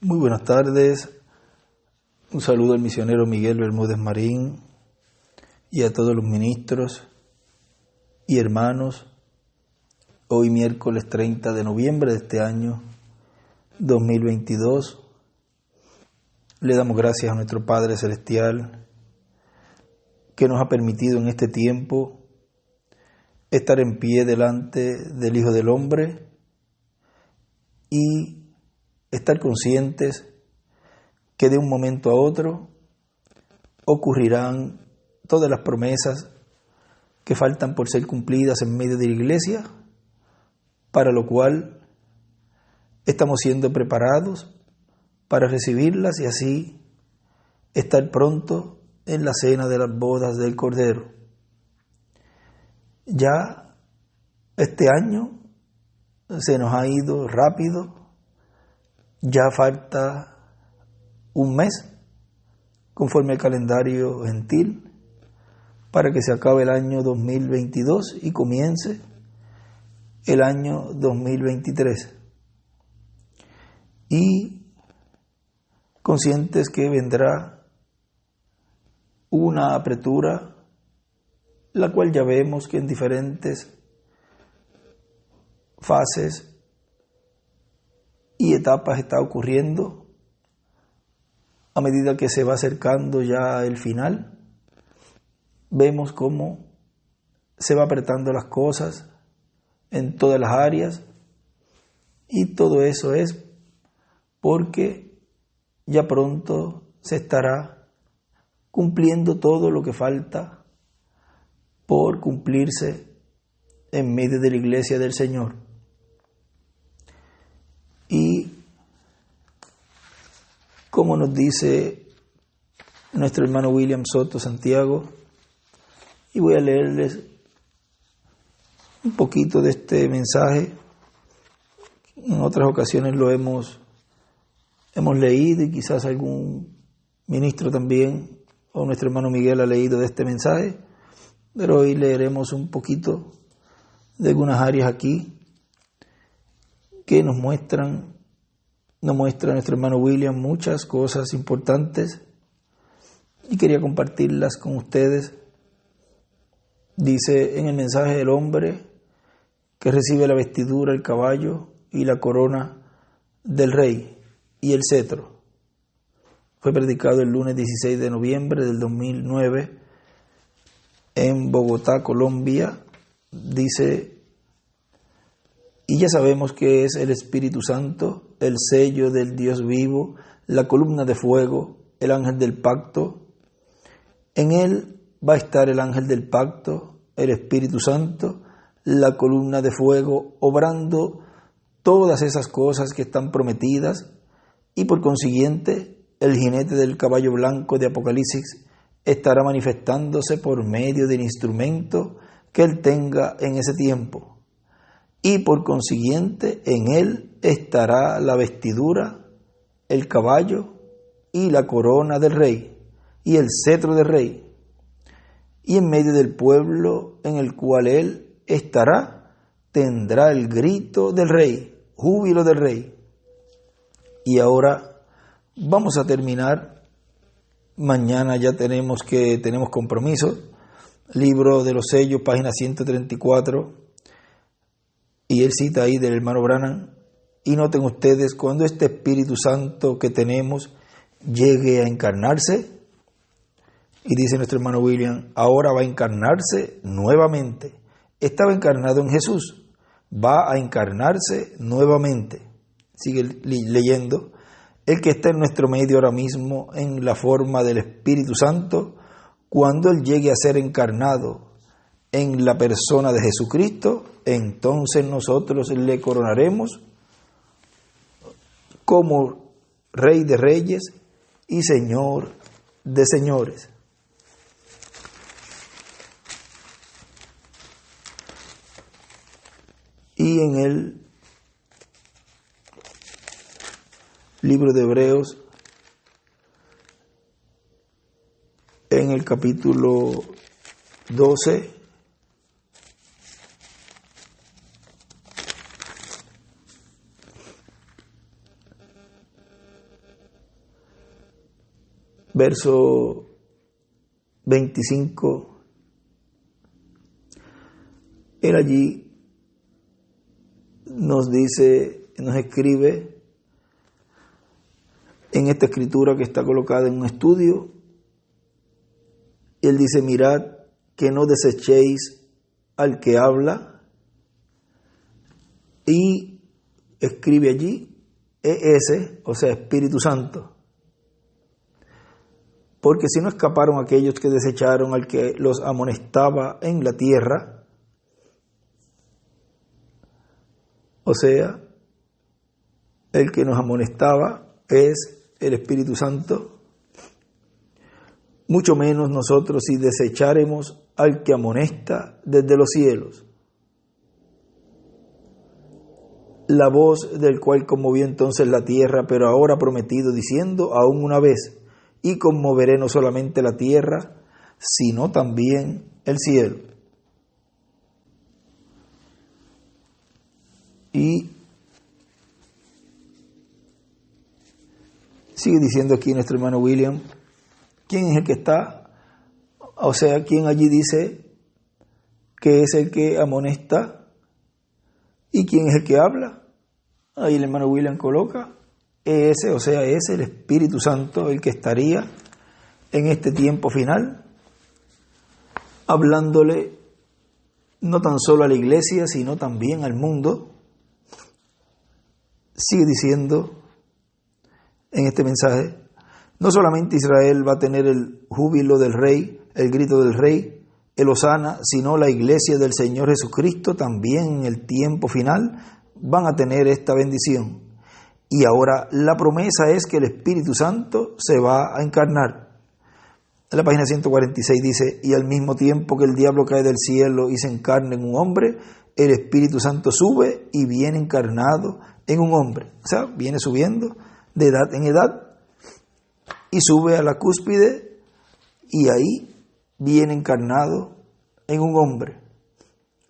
Muy buenas tardes, un saludo al misionero Miguel Bermúdez Marín y a todos los ministros y hermanos. Hoy miércoles 30 de noviembre de este año 2022, le damos gracias a nuestro Padre Celestial que nos ha permitido en este tiempo estar en pie delante del Hijo del Hombre y estar conscientes que de un momento a otro ocurrirán todas las promesas que faltan por ser cumplidas en medio de la iglesia, para lo cual estamos siendo preparados para recibirlas y así estar pronto en la cena de las bodas del Cordero. Ya este año se nos ha ido rápido. Ya falta un mes, conforme al calendario gentil, para que se acabe el año 2022 y comience el año 2023. Y conscientes que vendrá una apertura, la cual ya vemos que en diferentes fases y etapas está ocurriendo a medida que se va acercando ya el final. Vemos cómo se va apretando las cosas en todas las áreas y todo eso es porque ya pronto se estará cumpliendo todo lo que falta por cumplirse en medio de la iglesia del Señor. Y como nos dice nuestro hermano William Soto Santiago, y voy a leerles un poquito de este mensaje. En otras ocasiones lo hemos leído y quizás algún ministro también, o nuestro hermano Miguel ha leído de este mensaje, pero hoy leeremos un poquito de algunas áreas aquí que nos muestra nuestro hermano William muchas cosas importantes y quería compartirlas con ustedes. Dice en el mensaje del hombre que recibe la vestidura, el caballo y la corona del rey y el cetro. Fue predicado el lunes 16 de noviembre del 2009 en Bogotá, Colombia. Dice: y ya sabemos que es el Espíritu Santo, el sello del Dios vivo, la columna de fuego, el ángel del pacto. En él va a estar el ángel del pacto, el Espíritu Santo, la columna de fuego, obrando todas esas cosas que están prometidas, y por consiguiente el jinete del caballo blanco de Apocalipsis estará manifestándose por medio del instrumento que él tenga en ese tiempo. Y por consiguiente en él estará la vestidura, el caballo y la corona del rey y el cetro del rey. Y en medio del pueblo en el cual él estará, tendrá el grito del rey, júbilo del rey. Y ahora vamos a terminar. Mañana ya tenemos compromiso. Libro de los sellos, página 134. Y él cita ahí del hermano Branham. Y noten ustedes, cuando este Espíritu Santo que tenemos llegue a encarnarse, y dice nuestro hermano William, ahora va a encarnarse nuevamente. Estaba encarnado en Jesús, va a encarnarse nuevamente. Sigue leyendo. El que está en nuestro medio ahora mismo en la forma del Espíritu Santo, cuando él llegue a ser encarnado en la persona de Jesucristo, entonces nosotros le coronaremos como Rey de Reyes y Señor de Señores. Y en el libro de Hebreos, en el capítulo 12, verso 25, él allí nos dice, nos escribe en esta escritura que está colocada en un estudio, y él dice: mirad que no desechéis al que habla, y escribe allí ES, o sea, Espíritu Santo. Porque si no escaparon aquellos que desecharon al que los amonestaba en la tierra, o sea, el que nos amonestaba es el Espíritu Santo, mucho menos nosotros si desecharemos al que amonesta desde los cielos. La voz del cual conmovió entonces la tierra, pero ahora ha prometido diciendo: aún una vez, y conmoveré no solamente la tierra, sino también el cielo. Y sigue diciendo aquí nuestro hermano William, ¿quién es el que está? O sea, ¿quién allí dice que es el que amonesta? ¿Y quién es el que habla? Ahí el hermano William coloca ese, o sea, es el Espíritu Santo el que estaría en este tiempo final, hablándole no tan solo a la iglesia, sino también al mundo. Sigue diciendo en este mensaje: no solamente Israel va a tener el júbilo del rey, el grito del rey, el hosana, sino la iglesia del Señor Jesucristo también en el tiempo final van a tener esta bendición. Y ahora la promesa es que el Espíritu Santo se va a encarnar. En la página 146 dice: y al mismo tiempo que el diablo cae del cielo y se encarna en un hombre, el Espíritu Santo sube y viene encarnado en un hombre. O sea, viene subiendo de edad en edad y sube a la cúspide y ahí viene encarnado en un hombre.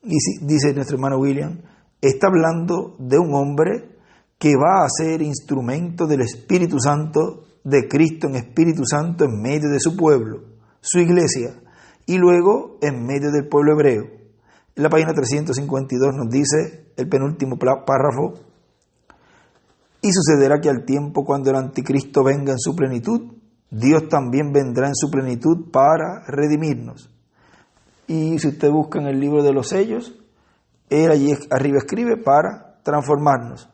Y dice nuestro hermano William, está hablando de un hombre que va a ser instrumento del Espíritu Santo, de Cristo en Espíritu Santo en medio de su pueblo, su iglesia, y luego en medio del pueblo hebreo. En la página 352 nos dice el penúltimo párrafo: y sucederá que al tiempo cuando el anticristo venga en su plenitud, Dios también vendrá en su plenitud para redimirnos. Y si usted busca en el libro de los sellos, él allí arriba escribe: para transformarnos.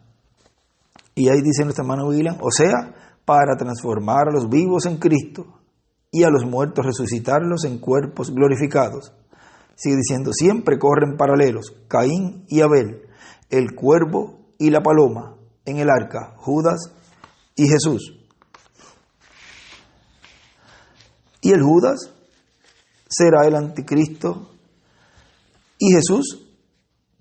Y ahí dice nuestra hermana William, o sea, para transformar a los vivos en Cristo y a los muertos resucitarlos en cuerpos glorificados. Sigue diciendo: siempre corren paralelos, Caín y Abel, el cuervo y la paloma, en el arca, Judas y Jesús. Y el Judas será el anticristo y Jesús,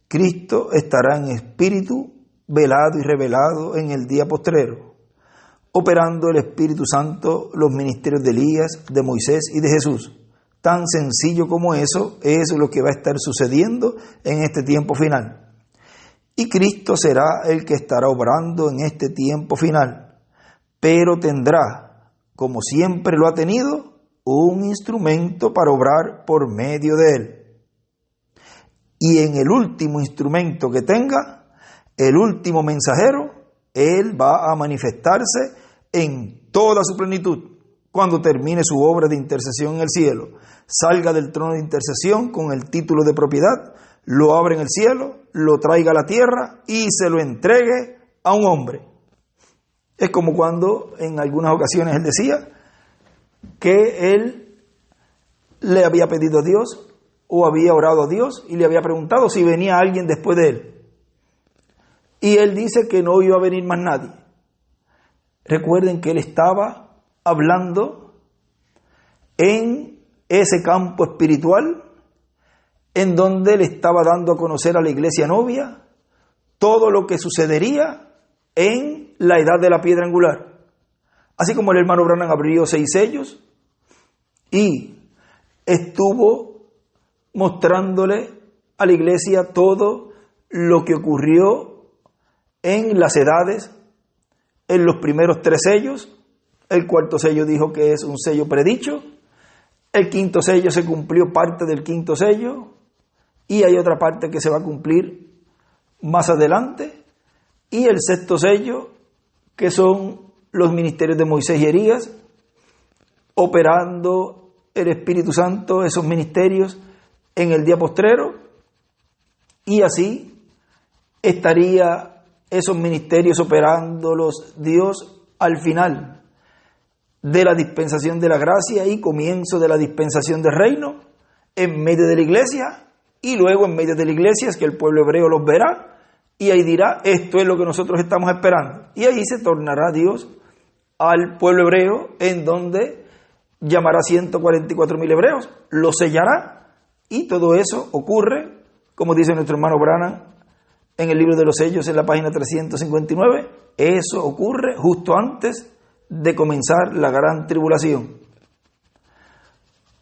Cristo, estará en espíritu velado y revelado en el día postrero, operando el Espíritu Santo los ministerios de Elías, de Moisés y de Jesús. Tan sencillo como eso es lo que va a estar sucediendo en este tiempo final. Y Cristo será el que estará obrando en este tiempo final, pero tendrá, como siempre lo ha tenido, un instrumento para obrar por medio de él. Y en el último instrumento que tenga, el último mensajero, él va a manifestarse en toda su plenitud. Cuando termine su obra de intercesión en el cielo, salga del trono de intercesión con el título de propiedad, lo abra en el cielo, lo traiga a la tierra y se lo entregue a un hombre. Es como cuando en algunas ocasiones él decía que él le había pedido a Dios o había orado a Dios y le había preguntado si venía alguien después de él. Y él dice que no iba a venir más nadie. Recuerden que él estaba hablando en ese campo espiritual en donde le estaba dando a conocer a la iglesia novia todo lo que sucedería en la edad de la piedra angular. Así como el hermano Branham abrió 6 sellos y estuvo mostrándole a la iglesia todo lo que ocurrió en las edades, en los primeros 3 sellos, El cuarto sello dijo que es un sello predicho. El quinto sello se cumplió parte del quinto sello y hay otra parte que se va a cumplir más adelante. Y el sexto sello, que son los ministerios de Moisés y Elías, operando el Espíritu Santo, esos ministerios en el día postrero, y así estaría esos ministerios operándolos Dios al final de la dispensación de la gracia y comienzo de la dispensación del reino, en medio de la iglesia, y luego en medio de la iglesia es que el pueblo hebreo los verá, y ahí dirá, esto es lo que nosotros estamos esperando. Y ahí se tornará Dios al pueblo hebreo, en donde llamará 144.000 hebreos, los sellará, y todo eso ocurre, como dice nuestro hermano Branham en el libro de los sellos, en la página 359, eso ocurre justo antes de comenzar la gran tribulación.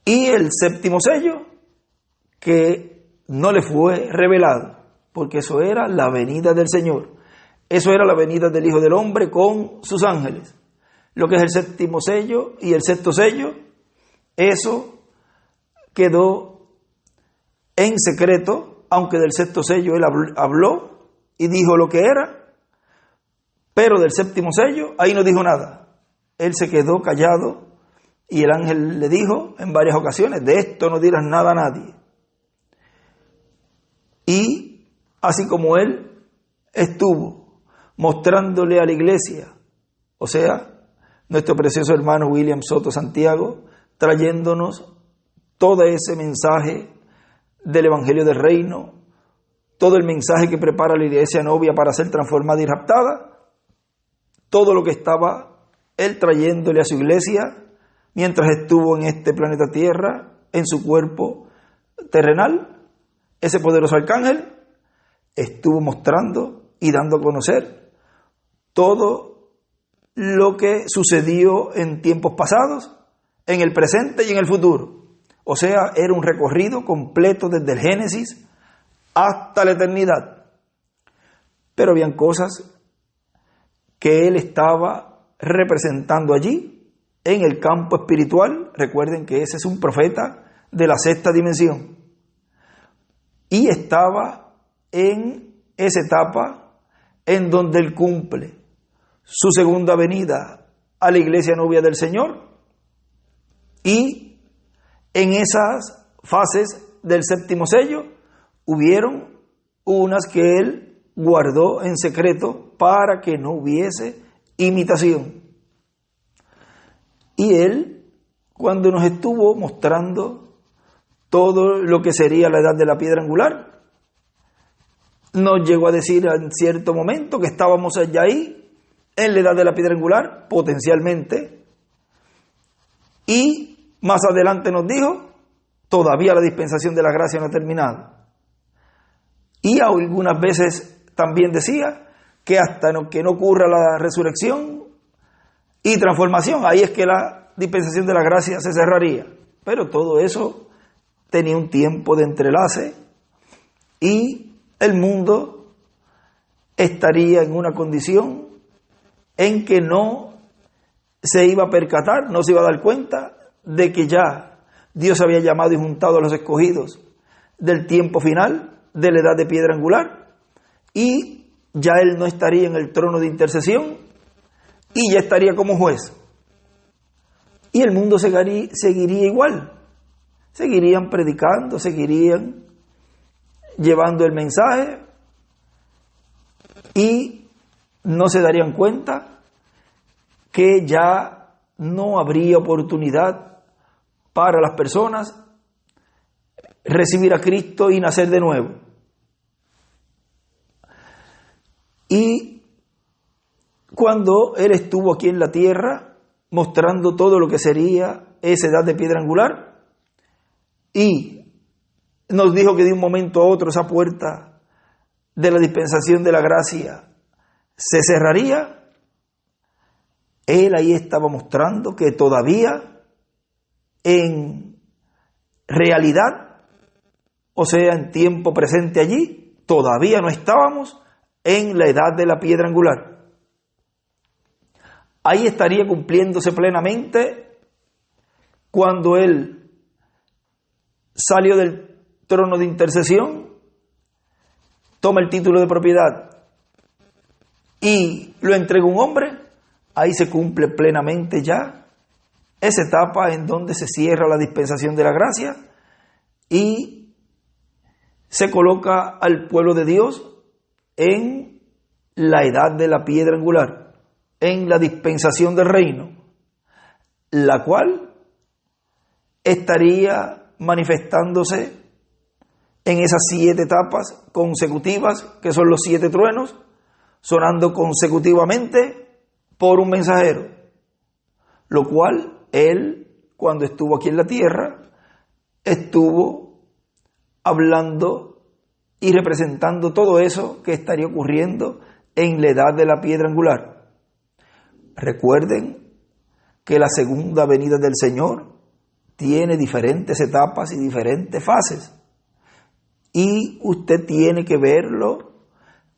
Y el séptimo sello, que no le fue revelado, porque eso era la venida del Señor, eso era la venida del Hijo del Hombre con sus ángeles. Lo que es el séptimo sello y el sexto sello, eso quedó en secreto, aunque del sexto sello él habló y dijo lo que era, pero del séptimo sello ahí no dijo nada. Él se quedó callado y el ángel le dijo en varias ocasiones, de esto no dirás nada a nadie. Y así como él estuvo mostrándole a la iglesia, o sea, nuestro precioso hermano William Soto Santiago, trayéndonos todo ese mensaje del Evangelio del Reino, todo el mensaje que prepara la iglesia novia para ser transformada y raptada, todo lo que estaba él trayéndole a su iglesia mientras estuvo en este planeta Tierra, en su cuerpo terrenal, ese poderoso arcángel estuvo mostrando y dando a conocer todo lo que sucedió en tiempos pasados, en el presente y en el futuro. O sea, era un recorrido completo desde el Génesis hasta la eternidad. Pero habían cosas que él estaba representando allí, en el campo espiritual. Recuerden que ese es un profeta de la sexta dimensión. Y estaba en esa etapa en donde él cumple su segunda venida a la iglesia novia del Señor. Y en esas fases del séptimo sello hubieron unas que él guardó en secreto para que no hubiese imitación. Y él, cuando nos estuvo mostrando todo lo que sería la edad de la piedra angular, nos llegó a decir en cierto momento que estábamos allá ahí, en la edad de la piedra angular, potencialmente, y más adelante nos dijo, todavía la dispensación de la gracia no ha terminado. Y algunas veces también decía que hasta que no ocurra la resurrección y transformación, ahí es que la dispensación de la gracia se cerraría. Pero todo eso tenía un tiempo de entrelace y el mundo estaría en una condición en que no se iba a percatar, no se iba a dar cuenta de que ya Dios había llamado y juntado a los escogidos del tiempo final, de la edad de piedra angular, y ya Él no estaría en el trono de intercesión y ya estaría como juez. Y el mundo seguiría igual, seguirían predicando, seguirían llevando el mensaje y no se darían cuenta que ya no habría oportunidad para las personas recibir a Cristo y nacer de nuevo. Y cuando Él estuvo aquí en la tierra, mostrando todo lo que sería esa edad de piedra angular, y nos dijo que de un momento a otro esa puerta de la dispensación de la gracia se cerraría, Él ahí estaba mostrando que todavía en realidad, o sea, en tiempo presente allí, todavía no estábamos en la edad de la piedra angular. Ahí estaría cumpliéndose plenamente cuando Él salió del trono de intercesión, toma el título de propiedad y lo entrega a un hombre. Ahí se cumple plenamente ya esa etapa en donde se cierra la dispensación de la gracia y se coloca al pueblo de Dios en la edad de la piedra angular, en la dispensación del reino, la cual estaría manifestándose en esas 7 etapas consecutivas, que son los 7 truenos, sonando consecutivamente por un mensajero, lo cual él, cuando estuvo aquí en la tierra, estuvo hablando y representando todo eso que estaría ocurriendo en la edad de la piedra angular. Recuerden que la segunda venida del Señor tiene diferentes etapas y diferentes fases, y usted tiene que verlo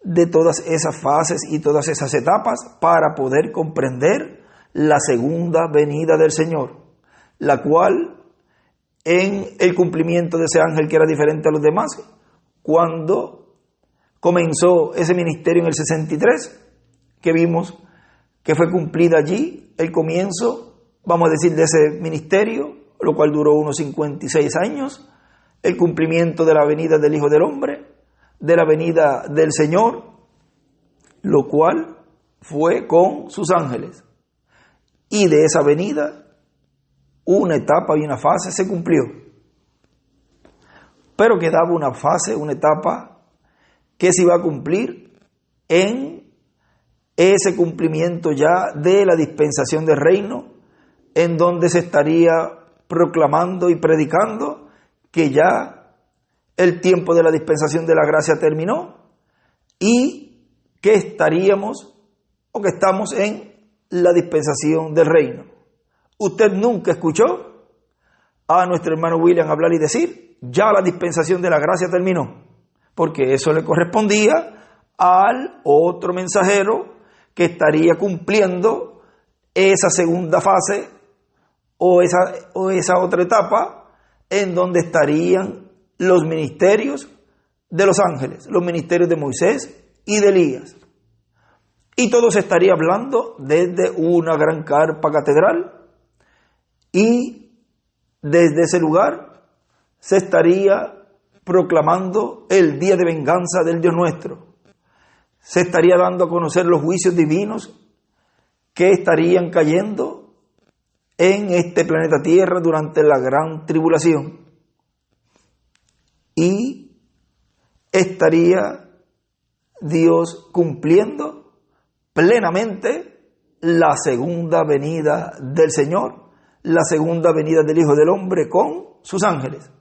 de todas esas fases y todas esas etapas para poder comprender la segunda venida del Señor, la cual, en el cumplimiento de ese ángel que era diferente a los demás, cuando comenzó ese ministerio en el 63, que vimos que fue cumplida allí el comienzo, vamos a decir, de ese ministerio, lo cual duró unos 56 años, el cumplimiento de la venida del Hijo del Hombre, de la venida del Señor, lo cual fue con sus ángeles. Y de esa venida, una etapa y una fase se cumplió. Pero quedaba una fase, una etapa que se iba a cumplir en ese cumplimiento ya de la dispensación del reino, en donde se estaría proclamando y predicando que ya el tiempo de la dispensación de la gracia terminó y que estaríamos o que estamos en la dispensación del reino. Usted nunca escuchó a nuestro hermano William hablar y decir, ya la dispensación de la gracia terminó, porque eso le correspondía al otro mensajero que estaría cumpliendo esa segunda fase o esa otra etapa en donde estarían los ministerios de los ángeles, los ministerios de Moisés y de Elías. Y todo se estaría hablando desde una gran carpa catedral, y desde ese lugar se estaría proclamando el día de venganza del Dios nuestro. Se estaría dando a conocer los juicios divinos que estarían cayendo en este planeta Tierra durante la gran tribulación. Y estaría Dios cumpliendo plenamente la segunda venida del Señor, la segunda venida del Hijo del Hombre con sus ángeles.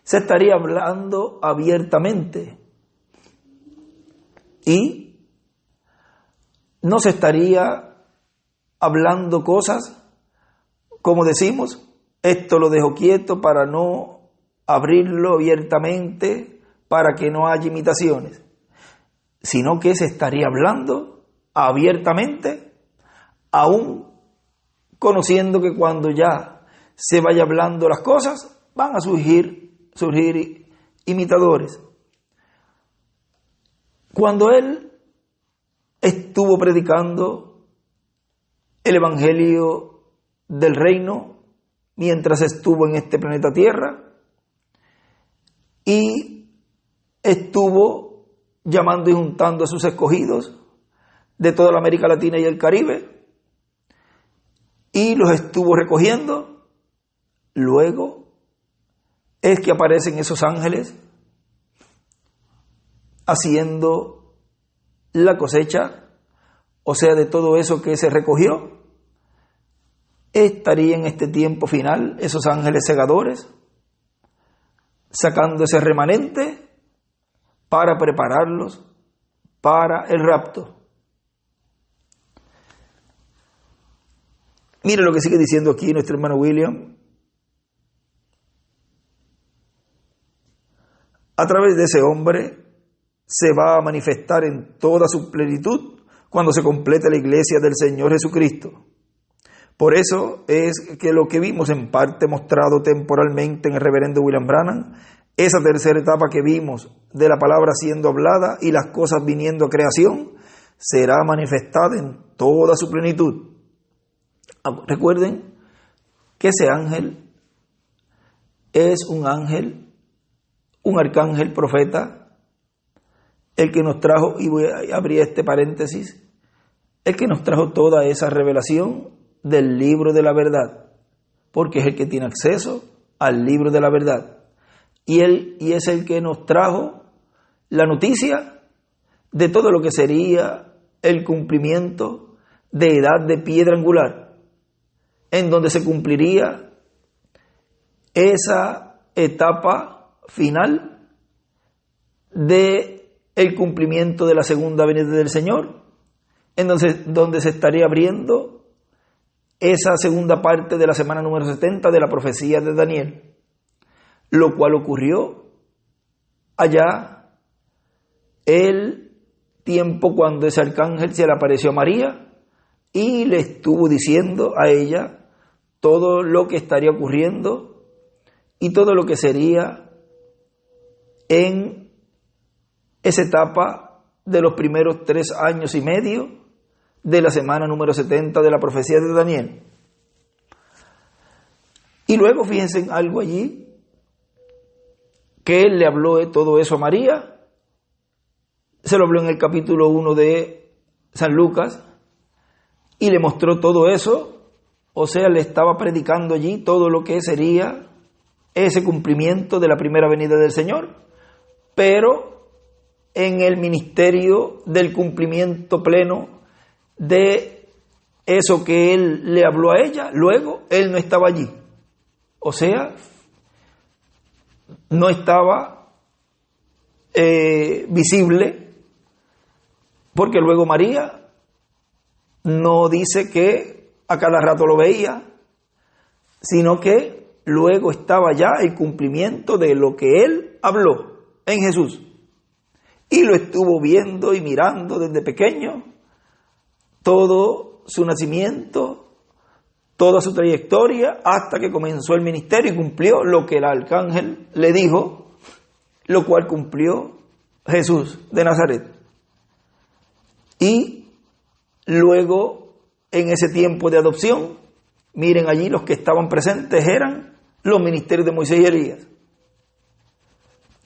Se estaría hablando abiertamente y no se estaría hablando cosas, como decimos, esto lo dejo quieto para no abrirlo abiertamente, para que no haya imitaciones, sino que se estaría hablando abiertamente, aún conociendo que cuando ya se vaya hablando las cosas, van a surgir imitadores. Cuando él estuvo predicando el evangelio del reino mientras estuvo en este planeta Tierra, y estuvo llamando y juntando a sus escogidos de toda la América Latina y el Caribe, y los estuvo recogiendo, luego es que aparecen esos ángeles haciendo la cosecha, o sea, de todo eso que se recogió. Estaría en este tiempo final esos ángeles segadores sacando ese remanente para prepararlos para el rapto. Mire lo que sigue diciendo aquí nuestro hermano William. A través de ese hombre se va a manifestar en toda su plenitud cuando se complete la iglesia del Señor Jesucristo. Por eso es que lo que vimos en parte mostrado temporalmente en el reverendo William Branham, esa tercera etapa que vimos de la palabra siendo hablada y las cosas viniendo a creación, será manifestada en toda su plenitud. Recuerden que ese ángel es un ángel, un arcángel profeta, el que nos trajo, y voy a abrir este paréntesis, el que nos trajo toda esa revelación del libro de la verdad, porque es el que tiene acceso al libro de la verdad. Y es el que nos trajo la noticia de todo lo que sería el cumplimiento de edad de piedra angular, en donde se cumpliría esa etapa final de el cumplimiento de la segunda venida del Señor, donde se estaría abriendo esa segunda parte de la semana número 70 de la profecía de Daniel, lo cual ocurrió allá el tiempo cuando ese arcángel se le apareció a María y le estuvo diciendo a ella todo lo que estaría ocurriendo y todo lo que sería en esa etapa de los primeros 3 años y medio de la semana número 70 de la profecía de Daniel. Y luego fíjense en algo allí, que él le habló de todo eso a María, se lo habló en el capítulo 1 de San Lucas, y le mostró todo eso, o sea, le estaba predicando allí todo lo que sería ese cumplimiento de la primera venida del Señor, pero en el ministerio del cumplimiento pleno de eso que él le habló a ella, luego él no estaba allí. O sea, no estaba visible, porque luego María no dice que a cada rato lo veía, sino que luego estaba ya el cumplimiento de lo que él habló en Jesús. Y lo estuvo viendo y mirando desde pequeño, todo su nacimiento, toda su trayectoria, hasta que comenzó el ministerio y cumplió lo que el arcángel le dijo, lo cual cumplió Jesús de Nazaret. Y luego, en ese tiempo de adopción, miren allí los que estaban presentes eran los ministerios de Moisés y Elías.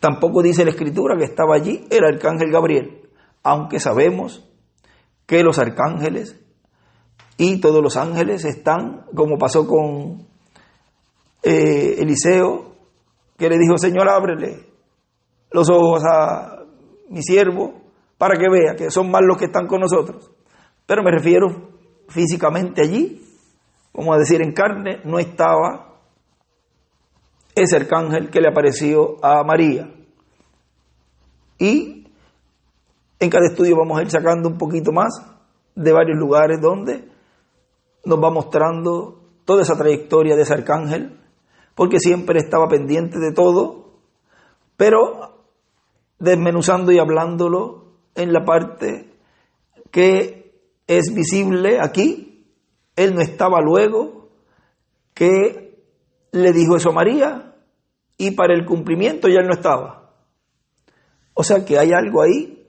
Tampoco dice la Escritura que estaba allí el arcángel Gabriel, aunque sabemos que los arcángeles y todos los ángeles están, como pasó con Eliseo, que le dijo: Señor, ábrele los ojos a mi siervo para que vea que son más los que están con nosotros. Pero me refiero físicamente allí, como a decir en carne, no estaba ese arcángel que le apareció a María. Y en cada estudio vamos a ir sacando un poquito más de varios lugares donde nos va mostrando toda esa trayectoria de ese arcángel, porque siempre estaba pendiente de todo, pero desmenuzando y hablándolo en la parte que es visible aquí. Él no estaba luego que le dijo eso a María, y para el cumplimiento ya él no estaba. O sea que hay algo ahí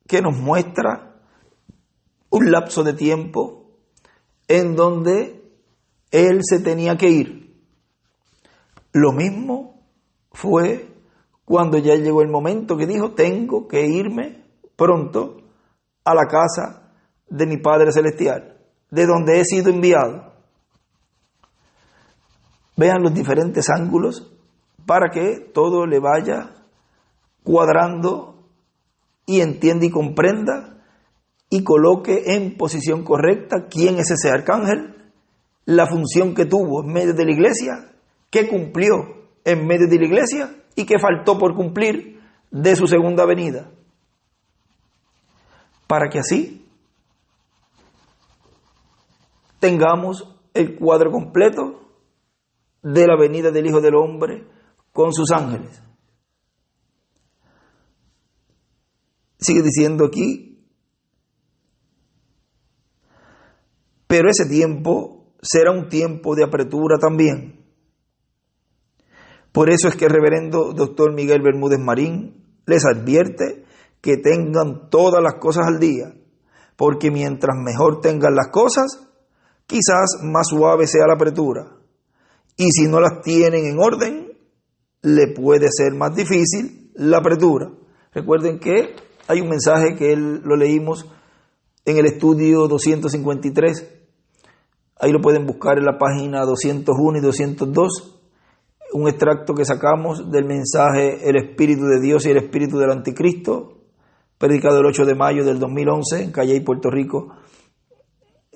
que nos muestra un lapso de tiempo en donde él se tenía que ir. Lo mismo fue cuando ya llegó el momento que dijo: tengo que irme pronto a la casa de mi Padre Celestial, de donde he sido enviado. Vean los diferentes ángulos para que todo le vaya cuadrando y entienda y comprenda y coloque en posición correcta quién es ese arcángel, la función que tuvo en medio de la iglesia, qué cumplió en medio de la iglesia y qué faltó por cumplir de su segunda venida, para que así tengamos el cuadro completo de la venida del Hijo del Hombre con sus ángeles. Sigue diciendo aquí pero ese tiempo será un tiempo de apretura también. Por eso es que el reverendo doctor Miguel Bermúdez Marín les advierte que tengan todas las cosas al día, porque mientras mejor tengan las cosas, quizás más suave sea la apretura. Y si no las tienen en orden, le puede ser más difícil la apretura. Recuerden que hay un mensaje que lo leímos en el estudio 253. Ahí lo pueden buscar en la página 201 y 202. Un extracto que sacamos del mensaje El Espíritu de Dios y el Espíritu del Anticristo, predicado el 8 de mayo del 2011 en Calley, Puerto Rico.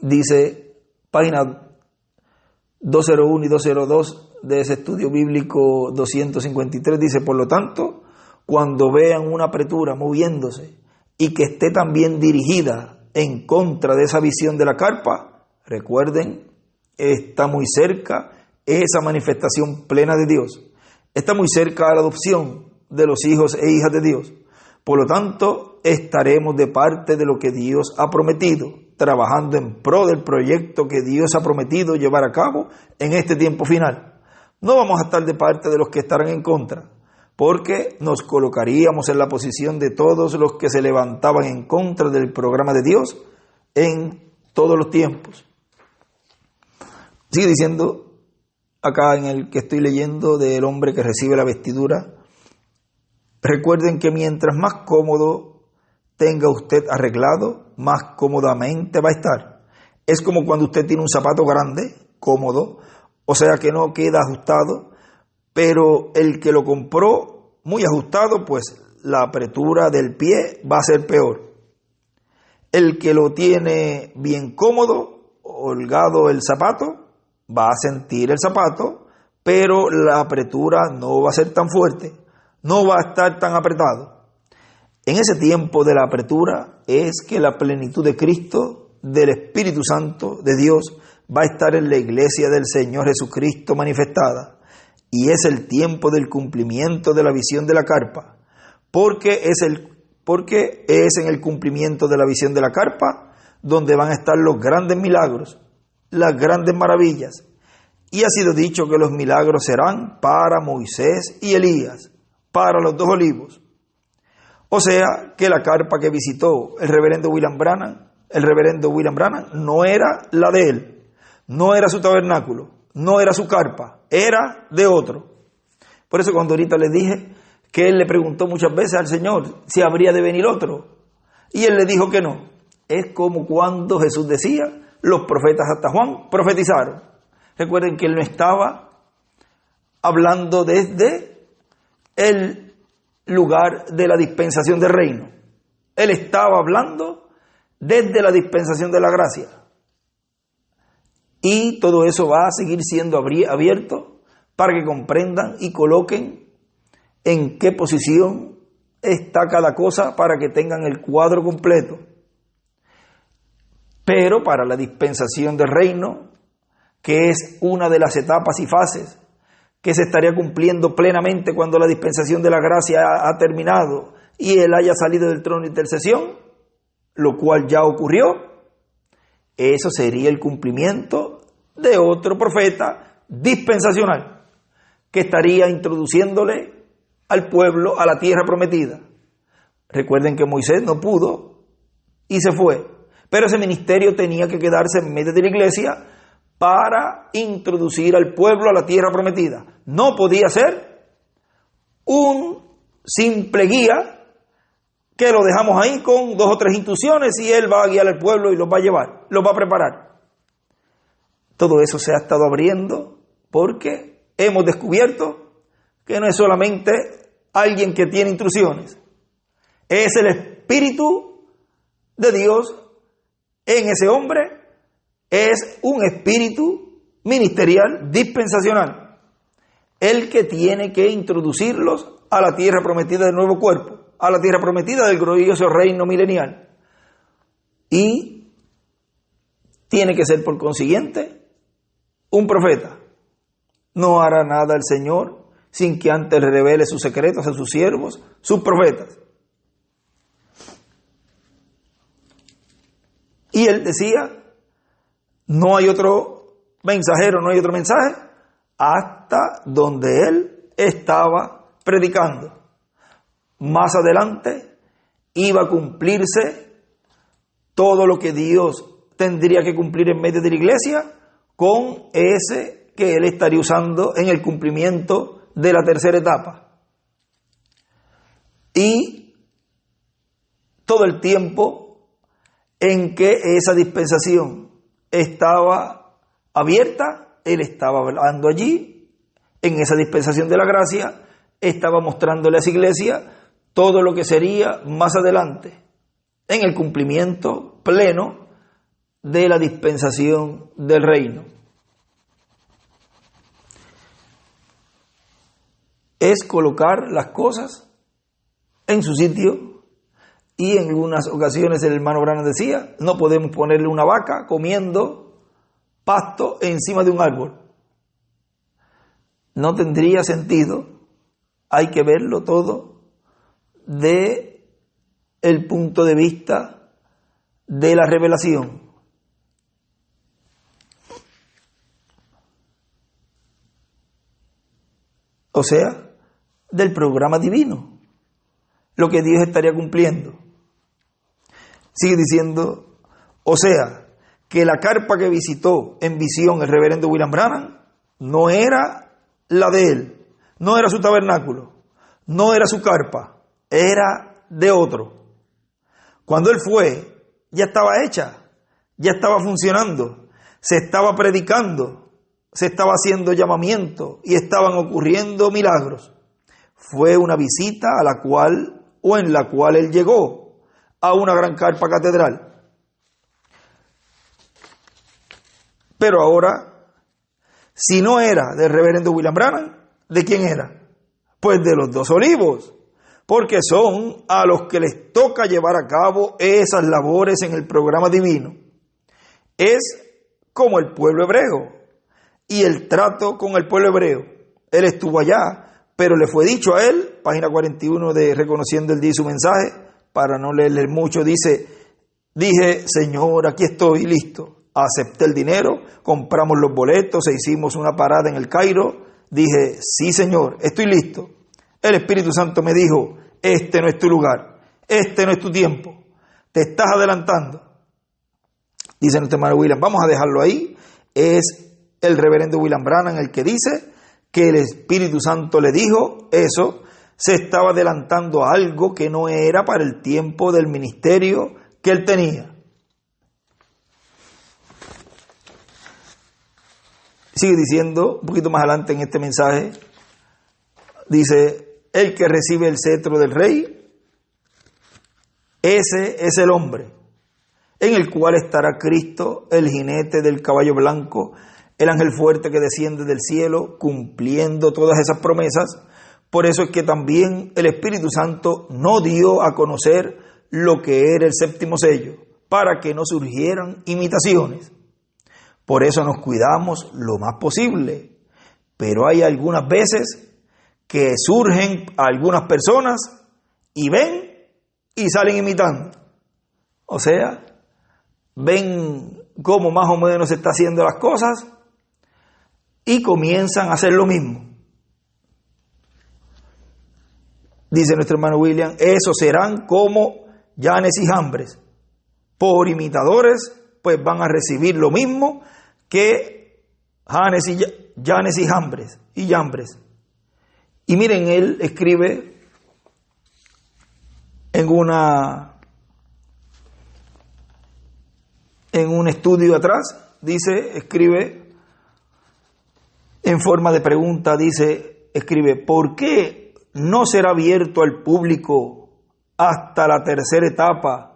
Dice, página 201 y 202 de ese estudio bíblico 253, dice: por lo tanto, cuando vean una apretura moviéndose y que esté también dirigida en contra de esa visión de la carpa, recuerden, está muy cerca esa manifestación plena de Dios. Está muy cerca a la adopción de los hijos e hijas de Dios. Por lo tanto, estaremos de parte de lo que Dios ha prometido, trabajando en pro del proyecto que Dios ha prometido llevar a cabo en este tiempo final. No vamos a estar de parte de los que estarán en contra, porque nos colocaríamos en la posición de todos los que se levantaban en contra del programa de Dios en todos los tiempos. Sigue diciendo acá en el que estoy leyendo del hombre que recibe la vestidura: recuerden que mientras más cómodo tenga usted arreglado, más cómodamente va a estar. Es como cuando usted tiene un zapato grande, cómodo, o sea que no queda ajustado, pero el que lo compró muy ajustado, pues la apretura del pie va a ser peor. El que lo tiene bien cómodo, holgado el zapato, va a sentir el zapato, pero la apretura no va a ser tan fuerte, no va a estar tan apretado. En ese tiempo de la apretura es que la plenitud de Cristo, del Espíritu Santo de Dios, va a estar en la iglesia del Señor Jesucristo manifestada. Y es el tiempo del cumplimiento de la visión de la carpa, porque es en el cumplimiento de la visión de la carpa donde van a estar los grandes milagros, las grandes maravillas. Y ha sido dicho que los milagros serán para Moisés y Elías, para los dos olivos. O sea que la carpa que visitó el reverendo William Branham no era la de él, no era su tabernáculo, no era su carpa, era de otro. Por eso cuando ahorita les dije que él le preguntó muchas veces al Señor si habría de venir otro, y él le dijo que no. Es como cuando Jesús decía: los profetas hasta Juan profetizaron. Recuerden que él no estaba hablando desde el lugar de la dispensación del reino. Él estaba hablando desde la dispensación de la gracia. Y todo eso va a seguir siendo abierto para que comprendan y coloquen en qué posición está cada cosa para que tengan el cuadro completo. Pero para la dispensación del reino, que es una de las etapas y fases que se estaría cumpliendo plenamente cuando la dispensación de la gracia ha terminado y él haya salido del trono de intercesión, lo cual ya ocurrió, eso sería el cumplimiento de otro profeta dispensacional que estaría introduciéndole al pueblo a la tierra prometida. Recuerden que Moisés no pudo y se fue, pero ese ministerio tenía que quedarse en medio de la iglesia para introducir al pueblo a la tierra prometida. No podía ser un simple guía que lo dejamos ahí con 2 o 3 instrucciones y él va a guiar al pueblo y los va a llevar, los va a preparar. Todo eso se ha estado abriendo porque hemos descubierto que no es solamente alguien que tiene instrucciones, es el Espíritu de Dios en ese hombre. Es un espíritu ministerial dispensacional, el que tiene que introducirlos a la tierra prometida del nuevo cuerpo, a la tierra prometida del glorioso reino milenial. Y tiene que ser por consiguiente un profeta. No hará nada el Señor sin que antes le revele sus secretos a sus siervos, sus profetas. Y él decía No hay otro mensajero, no hay otro mensaje, hasta donde él estaba predicando. Más adelante iba a cumplirse todo lo que Dios tendría que cumplir en medio de la iglesia con ese que él estaría usando en el cumplimiento de la tercera etapa. Y todo el tiempo en que esa dispensación estaba abierta, él estaba hablando allí, en esa dispensación de la gracia, estaba mostrándole a esa iglesia todo lo que sería más adelante, en el cumplimiento pleno de la dispensación del reino. Es colocar las cosas en su sitio, y en algunas ocasiones el hermano Branham decía, no podemos ponerle una vaca comiendo pasto encima de un árbol. No tendría sentido, hay que verlo todo de el punto de vista de la revelación. O sea, del programa divino, lo que Dios estaría cumpliendo. Sigue diciendo, o sea, que la carpa que visitó en visión el reverendo William Branham no era la de él, no era su tabernáculo, no era su carpa, era de otro. Cuando él fue, ya estaba hecha, ya estaba funcionando, se estaba predicando, se estaba haciendo llamamiento y estaban ocurriendo milagros. Fue una visita a la cual, o en la cual él llegó a una gran carpa catedral. Pero ahora, si no era del reverendo William Branham, ¿de quién era? Pues de los dos olivos, porque son a los que les toca llevar a cabo esas labores en el programa divino. Es como el pueblo hebreo y el trato con el pueblo hebreo. Él estuvo allá, pero le fue dicho a él, página 41 de Reconociendo el Día y su mensaje, para no leerle mucho, dice, dije, Señor, aquí estoy, listo. Acepté el dinero, compramos los boletos, e hicimos una parada en el Cairo. Dije, sí, Señor, estoy listo. El Espíritu Santo me dijo, este no es tu lugar, este no es tu tiempo, te estás adelantando. Dice nuestro hermano William, vamos a dejarlo ahí. Es el reverendo William Branham el que dice que el Espíritu Santo le dijo eso. Se estaba adelantando a algo que no era para el tiempo del ministerio que él tenía. Sigue diciendo, un poquito más adelante en este mensaje, dice, el que recibe el cetro del rey, ese es el hombre, en el cual estará Cristo, el jinete del caballo blanco, el ángel fuerte que desciende del cielo, cumpliendo todas esas promesas. Por eso es que también el Espíritu Santo no dio a conocer lo que era el séptimo sello, para que no surgieran imitaciones. Por eso nos cuidamos lo más posible. Pero hay algunas veces que surgen algunas personas y ven y salen imitando. O sea, ven cómo más o menos se está haciendo las cosas y comienzan a hacer lo mismo. Dice nuestro hermano William, esos serán como Janes y Jambres. Por imitadores, pues van a recibir lo mismo que Janes y Jambres. Y miren, él escribe en un estudio atrás, escribe en forma de pregunta, escribe, ¿por qué no será abierto al público hasta la tercera etapa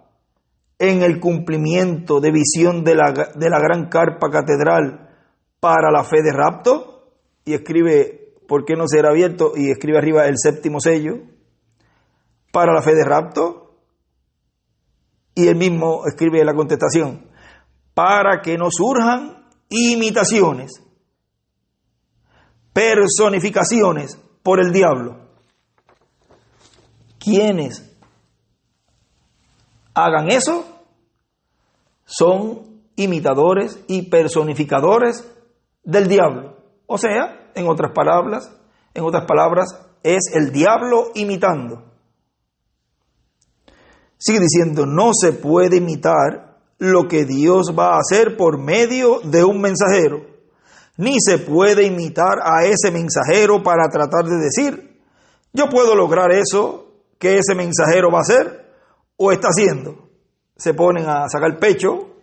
en el cumplimiento de visión de la gran carpa catedral para la fe de rapto? Y escribe, ¿por qué no será abierto? Y escribe arriba el séptimo sello, para la fe de rapto. Y él mismo escribe la contestación, para que no surjan imitaciones, personificaciones por el diablo. Quienes hagan eso son imitadores y personificadores del diablo. O sea, en otras palabras, es el diablo imitando. Sigue diciendo, no se puede imitar lo que Dios va a hacer por medio de un mensajero, ni se puede imitar a ese mensajero para tratar de decir, yo puedo lograr eso que ese mensajero va a hacer o está haciendo. Se ponen a sacar pecho.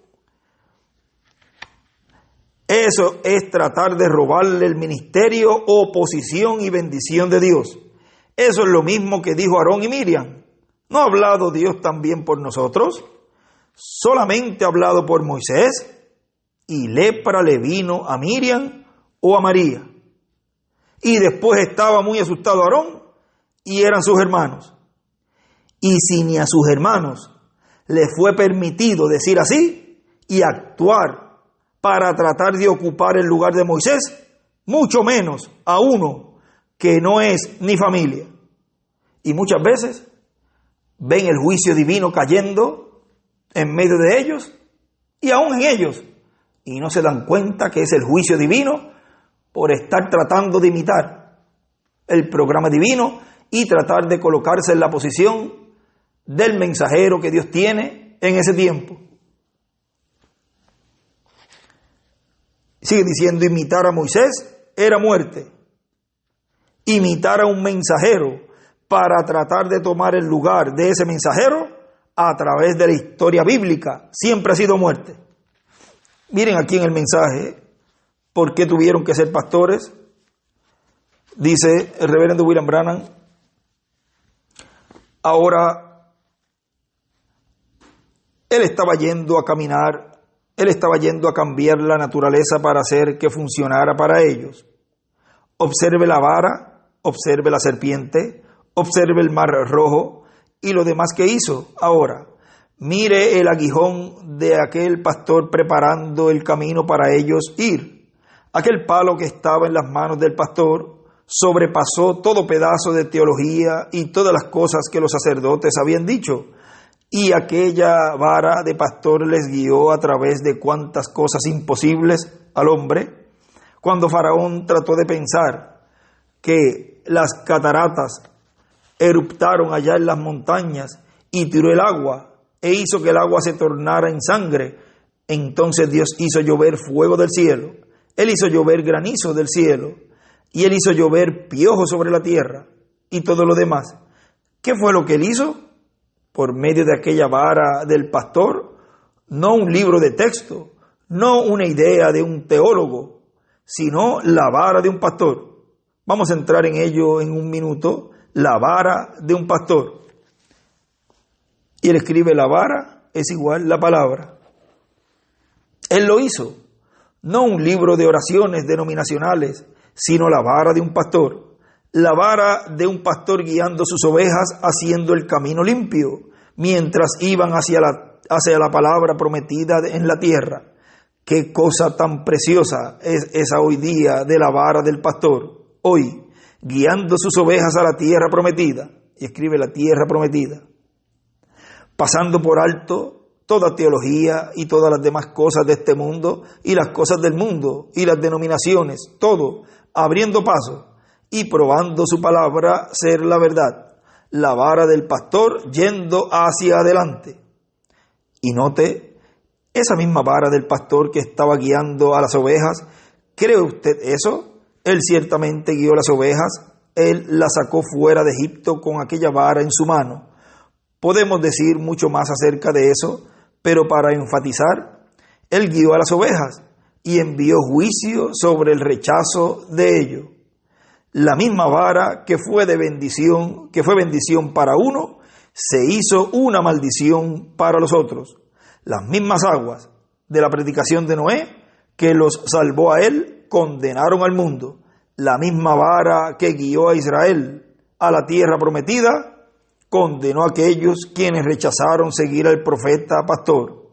Eso es tratar de robarle el ministerio o posición y bendición de Dios. Eso es lo mismo que dijo Aarón y Miriam. ¿No ha hablado Dios también por nosotros? ¿Solamente ha hablado por Moisés? ¿Y lepra le vino a Miriam o a María? Y después estaba muy asustado Aarón y eran sus hermanos. Y si ni a sus hermanos les fue permitido decir así y actuar para tratar de ocupar el lugar de Moisés, mucho menos a uno que no es ni familia. Y muchas veces ven el juicio divino cayendo en medio de ellos y aún en ellos, y no se dan cuenta que es el juicio divino por estar tratando de imitar el programa divino y tratar de colocarse en la posición del mensajero que Dios tiene en ese tiempo. Sigue diciendo, imitar a Moisés era muerte. Imitar a un mensajero para tratar de tomar el lugar de ese mensajero a través de la historia bíblica siempre ha sido muerte. Miren aquí en el mensaje por qué tuvieron que ser pastores. Dice el reverendo William Branham, ahora él estaba yendo a caminar, él estaba yendo a cambiar la naturaleza para hacer que funcionara para ellos. Observe la vara, observe la serpiente, observe el mar rojo y lo demás que hizo. Ahora, mire el aguijón de aquel pastor preparando el camino para ellos ir. Aquel palo que estaba en las manos del pastor sobrepasó todo pedazo de teología y todas las cosas que los sacerdotes habían dicho. Y aquella vara de pastor les guió a través de cuantas cosas imposibles al hombre. Cuando Faraón trató de pensar que las cataratas eruptaron allá en las montañas y tiró el agua e hizo que el agua se tornara en sangre, entonces Dios hizo llover fuego del cielo. Él hizo llover granizo del cielo y él hizo llover piojos sobre la tierra y todo lo demás. ¿Qué fue lo que él hizo? Por medio de aquella vara del pastor, no un libro de texto, no una idea de un teólogo, sino la vara de un pastor. Vamos a entrar en ello en un minuto, la vara de un pastor. Y él escribe, la vara es igual la palabra. Él lo hizo, no un libro de oraciones denominacionales, sino la vara de un pastor. La vara de un pastor guiando sus ovejas haciendo el camino limpio, mientras iban hacia la palabra prometida en la tierra. Qué cosa tan preciosa es esa hoy día de la vara del pastor. Hoy, guiando sus ovejas a la tierra prometida, y escribe la tierra prometida, pasando por alto toda teología y todas las demás cosas de este mundo, y las cosas del mundo, y las denominaciones, todo, abriendo paso, y probando su palabra ser la verdad, la vara del pastor yendo hacia adelante. Y note, esa misma vara del pastor que estaba guiando a las ovejas, ¿cree usted eso? Él ciertamente guió las ovejas, él las sacó fuera de Egipto con aquella vara en su mano. Podemos decir mucho más acerca de eso, pero para enfatizar, él guió a las ovejas y envió juicio sobre el rechazo de ellos. La misma vara que fue bendición para uno, se hizo una maldición para los otros. Las mismas aguas de la predicación de Noé, que los salvó a él, condenaron al mundo. La misma vara que guió a Israel a la tierra prometida, condenó a aquellos quienes rechazaron seguir al profeta pastor.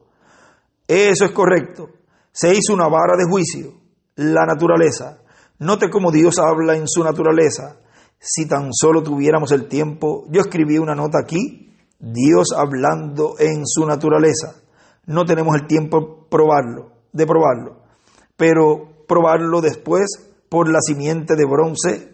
Eso es correcto. Se hizo una vara de juicio, la naturaleza. Note cómo Dios habla en su naturaleza. Si tan solo tuviéramos el tiempo, yo escribí una nota aquí, Dios hablando en su naturaleza. No tenemos el tiempo de probarlo, pero probarlo después por la serpiente de bronce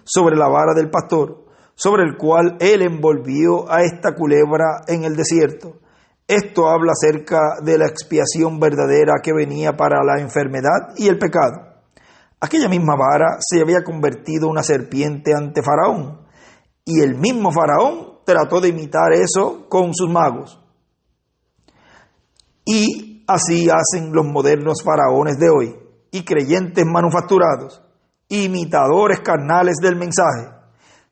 sobre la vara del pastor, sobre el cual él envolvió a esta culebra en el desierto. Esto habla acerca de la expiación verdadera que venía para la enfermedad y el pecado. Aquella misma vara se había convertido en una serpiente ante Faraón, y el mismo Faraón trató de imitar eso con sus magos. Y así hacen los modernos faraones de hoy, y creyentes manufacturados, imitadores carnales del mensaje.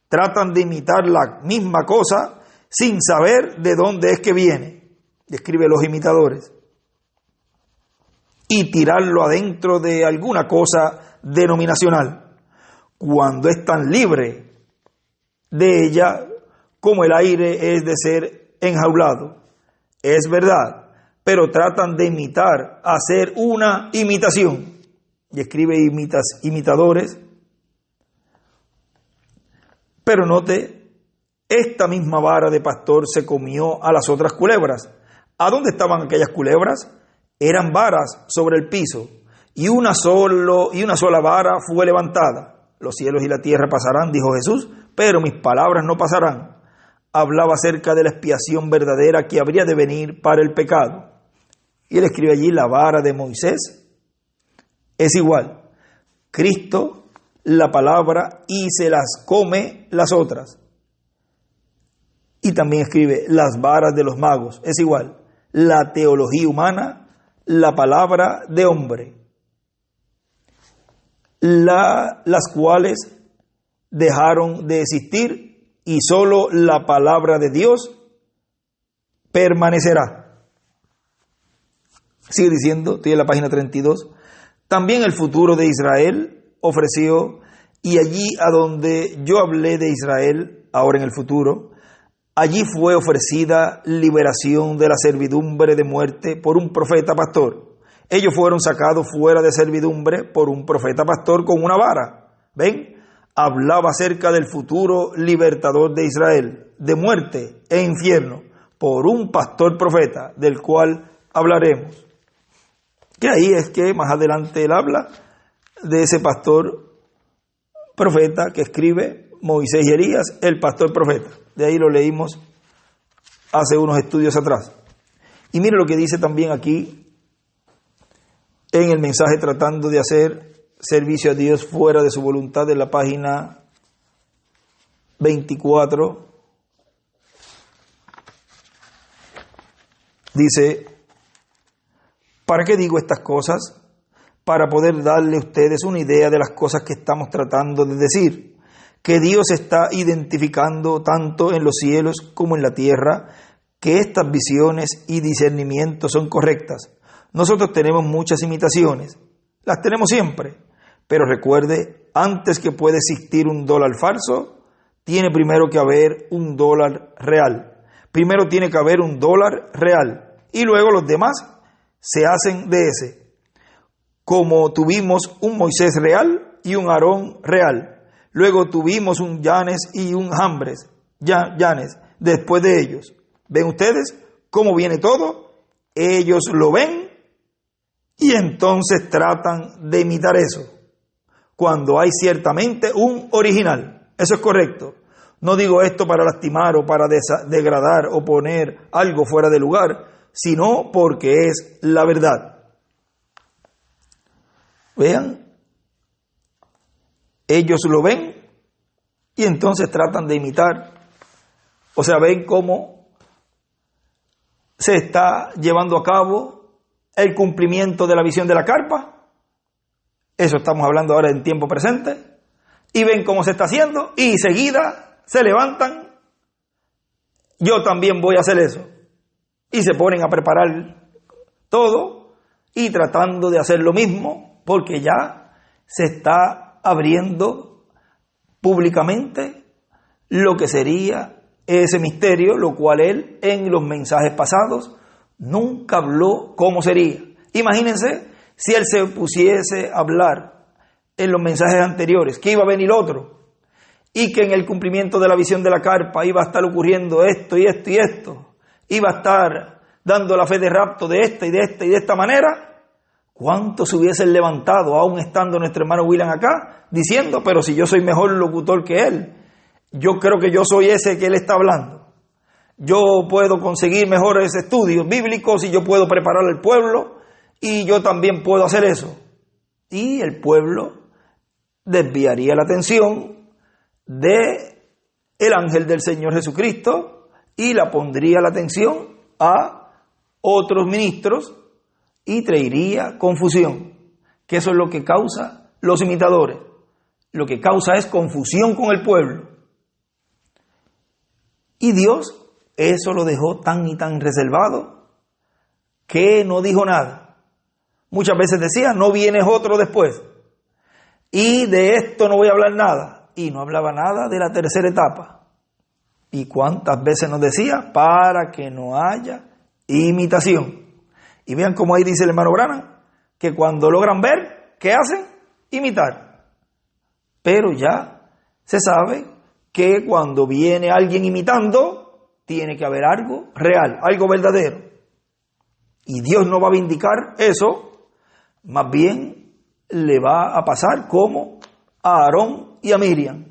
Tratan de imitar la misma cosa sin saber de dónde es que viene, describe los imitadores, y tirarlo adentro de alguna cosa denominacional, cuando es tan libre de ella como el aire es de ser enjaulado. Es verdad, pero tratan de imitar, hacer una imitación. Y escribe imitadores. Pero note, esta misma vara de pastor se comió a las otras culebras. ¿A dónde estaban aquellas culebras? Eran varas sobre el piso, y una sola vara fue levantada. Los cielos y la tierra pasarán, dijo Jesús, pero mis palabras no pasarán. Hablaba acerca de la expiación verdadera que habría de venir para el pecado. Y él escribe allí: la vara de Moisés es igual. Cristo, la palabra, y se las come las otras. Y también escribe: las varas de los magos es igual. La teología humana, la palabra de hombre, las cuales dejaron de existir, y solo la palabra de Dios permanecerá. Sigue diciendo, estoy en la página 32. También el futuro de Israel ofreció, y allí a donde yo hablé de Israel, ahora en el futuro, allí fue ofrecida liberación de la servidumbre de muerte por un profeta pastor. Ellos fueron sacados fuera de servidumbre por un profeta pastor con una vara. ¿Ven? Hablaba acerca del futuro libertador de Israel, de muerte e infierno, por un pastor profeta, del cual hablaremos. Que ahí es que más adelante él habla de ese pastor profeta que escribe Moisés y Elías, el pastor profeta. De ahí lo leímos hace unos estudios atrás. Y mire lo que dice también aquí en el mensaje tratando de hacer servicio a Dios fuera de su voluntad, en la página 24. Dice: ¿para qué digo estas cosas? Para poder darle a ustedes una idea de las cosas que estamos tratando de decir, que Dios está identificando tanto en los cielos como en la tierra, que estas visiones y discernimientos son correctas. Nosotros tenemos muchas imitaciones, las tenemos siempre, pero recuerde, antes que pueda existir un dólar falso, tiene primero que haber un dólar real. Primero tiene que haber un dólar real, y luego los demás se hacen de ese. Como tuvimos un Moisés real y un Aarón real, luego tuvimos un Yanes y un Jambres, Yanes, después de ellos. ¿Ven ustedes cómo viene todo? Ellos lo ven y entonces tratan de imitar eso, cuando hay ciertamente un original. Eso es correcto. No digo esto para lastimar o para degradar o poner algo fuera de lugar, sino porque es la verdad. Vean, ellos lo ven y entonces tratan de imitar. O sea, ven cómo se está llevando a cabo el cumplimiento de la visión de la carpa. Eso estamos hablando ahora en tiempo presente. Y ven cómo se está haciendo y enseguida se levantan. Yo también voy a hacer eso. Y se ponen a preparar todo y tratando de hacer lo mismo, porque ya se está abriendo públicamente lo que sería ese misterio, lo cual él en los mensajes pasados nunca habló cómo sería. Imagínense si él se pusiese a hablar en los mensajes anteriores que iba a venir otro y que en el cumplimiento de la visión de la carpa iba a estar ocurriendo esto y esto y esto. Iba a estar dando la fe de rapto de esta y de esta y de esta manera, ¿cuántos se hubiesen levantado, aún estando nuestro hermano William acá, diciendo, pero si yo soy mejor locutor que él, yo creo que yo soy ese que él está hablando, yo puedo conseguir mejores estudios bíblicos y yo puedo preparar al pueblo y yo también puedo hacer eso? Y el pueblo desviaría la atención de el ángel del Señor Jesucristo y la pondría la atención a otros ministros y traería confusión, que eso es lo que causa los imitadores. Lo que causa es confusión con el pueblo. Y Dios eso lo dejó tan y tan reservado que no dijo nada. Muchas veces decía, no vienes otro después. Y de esto no voy a hablar nada. Y no hablaba nada de la tercera etapa. ¿Y cuántas veces nos decía? Para que no haya imitación. Y vean cómo ahí dice el hermano Branham, que cuando logran ver, ¿qué hacen? Imitar. Pero ya se sabe que cuando viene alguien imitando, tiene que haber algo real, algo verdadero. Y Dios no va a vindicar eso, más bien le va a pasar como a Aarón y a Miriam.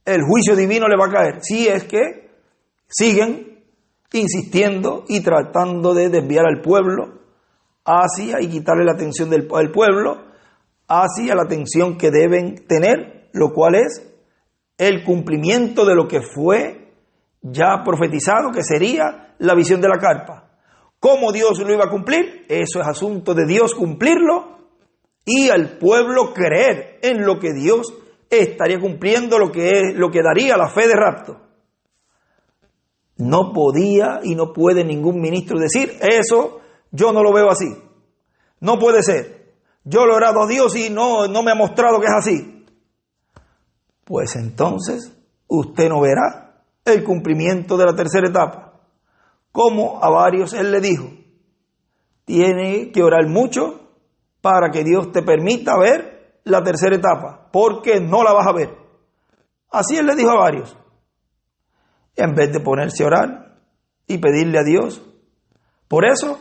El juicio divino le va a caer, si es que siguen insistiendo y tratando de desviar al pueblo hacia y quitarle la atención del pueblo hacia la atención que deben tener, lo cual es el cumplimiento de lo que fue ya profetizado, que sería la visión de la carpa. ¿Cómo Dios lo iba a cumplir? Eso es asunto de Dios cumplirlo y al pueblo creer en lo que Dios estaría cumpliendo, lo que daría la fe de rapto. No podía y no puede ningún ministro decir, eso yo no lo veo así. No puede ser. Yo lo he orado a Dios y no me ha mostrado que es así. Pues entonces usted no verá el cumplimiento de la tercera etapa. Como a varios él le dijo, tiene que orar mucho para que Dios te permita ver la tercera etapa, porque no la vas a ver. Así él le dijo a varios. En vez de ponerse a orar y pedirle a Dios. Por eso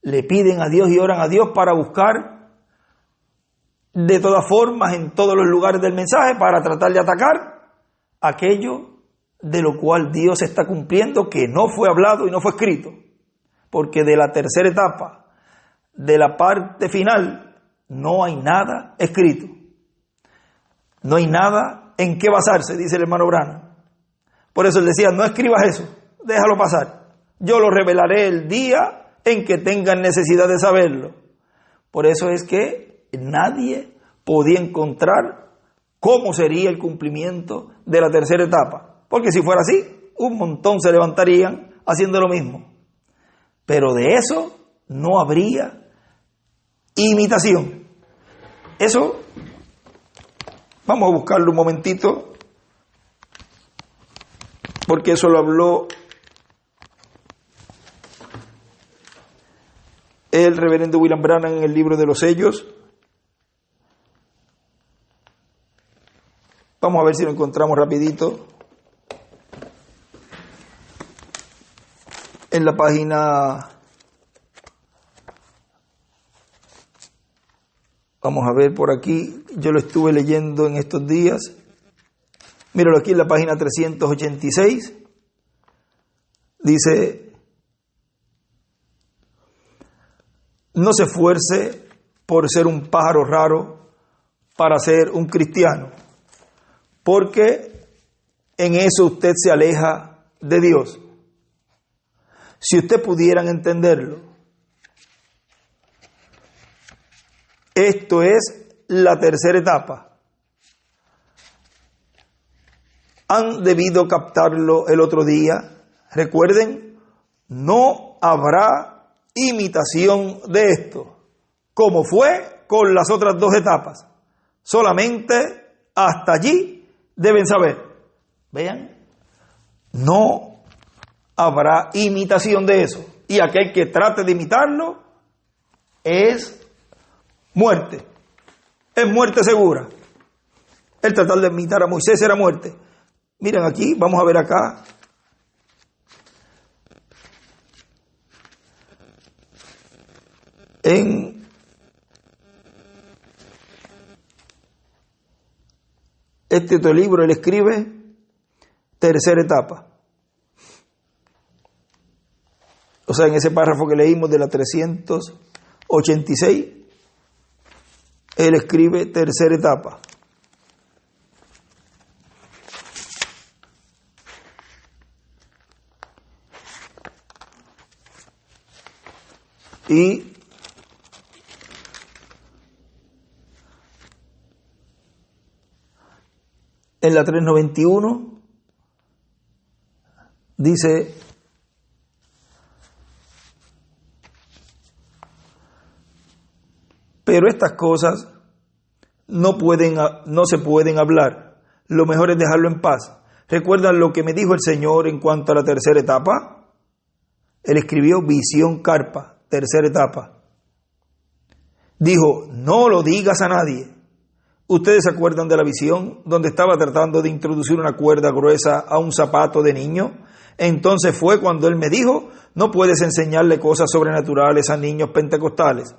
le piden a Dios y oran a Dios para buscar de todas formas en todos los lugares del mensaje para tratar de atacar aquello de lo cual Dios está cumpliendo, que no fue hablado y no fue escrito. Porque de la tercera etapa, de la parte final, no hay nada escrito. No hay nada en qué basarse, dice el hermano Branham. Por eso él decía, no escribas eso, déjalo pasar. Yo lo revelaré el día en que tengan necesidad de saberlo. Por eso es que nadie podía encontrar cómo sería el cumplimiento de la tercera etapa. Porque si fuera así, un montón se levantarían haciendo lo mismo. Pero de eso no habría imitación. Eso, vamos a buscarlo un momentito, porque eso lo habló el reverendo William Branham en el libro de los sellos. Vamos a ver si lo encontramos rapidito. En la página, vamos a ver por aquí, yo lo estuve leyendo en estos días. Míralo aquí en la página 386. Dice, no se esfuerce por ser un pájaro raro para ser un cristiano, porque en eso usted se aleja de Dios. Si usted pudieran entenderlo, esto es la tercera etapa. Han debido captarlo el otro día. Recuerden, no habrá imitación de esto, como fue con las otras dos etapas. Solamente hasta allí deben saber. Vean, no habrá imitación de eso. Y aquel que trate de imitarlo es muerte. Es muerte segura. El tratar de imitar a Moisés era muerte. Miren aquí, vamos a ver acá. En este otro libro él escribe tercera etapa. O sea, en ese párrafo que leímos de la 386, él escribe tercera etapa. Y en la 391 dice: pero estas cosas no se pueden hablar. Lo mejor es dejarlo en paz. ¿Recuerdan lo que me dijo el Señor en cuanto a la tercera etapa? Él escribió visión carpa, tercera etapa. Dijo: no lo digas a nadie. ¿Ustedes se acuerdan de la visión donde estaba tratando de introducir una cuerda gruesa a un zapato de niño? Entonces fue cuando él me dijo: no puedes enseñarle cosas sobrenaturales a niños pentecostales.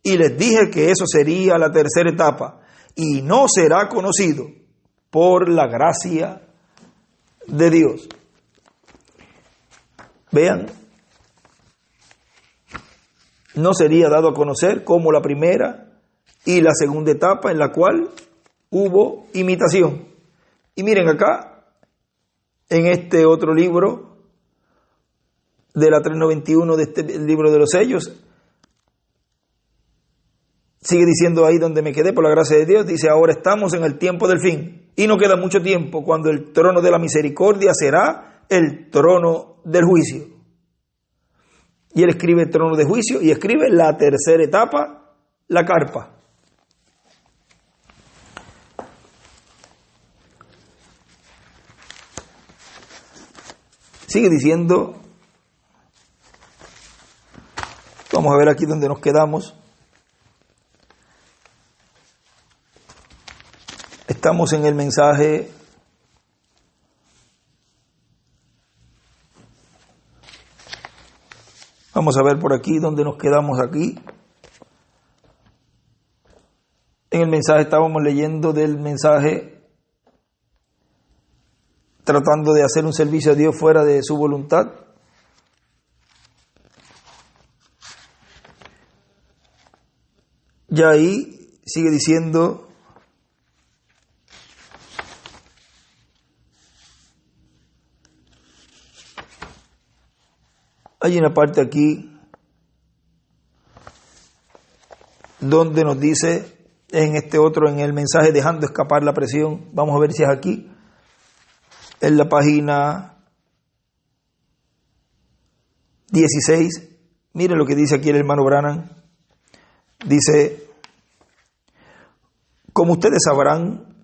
Y les dije que eso sería la tercera etapa y no será conocido por la gracia de Dios. Vean, no sería dado a conocer como la primera y la segunda etapa en la cual hubo imitación. Y miren acá, en este otro libro de la 391 de este libro de los sellos, sigue diciendo ahí donde me quedé, por la gracia de Dios, dice: ahora estamos en el tiempo del fin y no queda mucho tiempo cuando el trono de la misericordia será el trono del juicio. Y él escribe el trono de juicio y escribe la tercera etapa, la carpa. Sigue diciendo, vamos a ver aquí donde nos quedamos. Estamos en el mensaje vamos a ver por aquí donde nos quedamos aquí. En el mensaje estábamos leyendo del mensaje tratando de hacer un servicio a Dios fuera de su voluntad. Ya ahí sigue diciendo: hay una parte aquí donde nos dice, en este otro, en el mensaje dejando escapar la presión, vamos a ver si es aquí, en la página 16, miren lo que dice aquí el hermano Branham. Dice: como ustedes sabrán,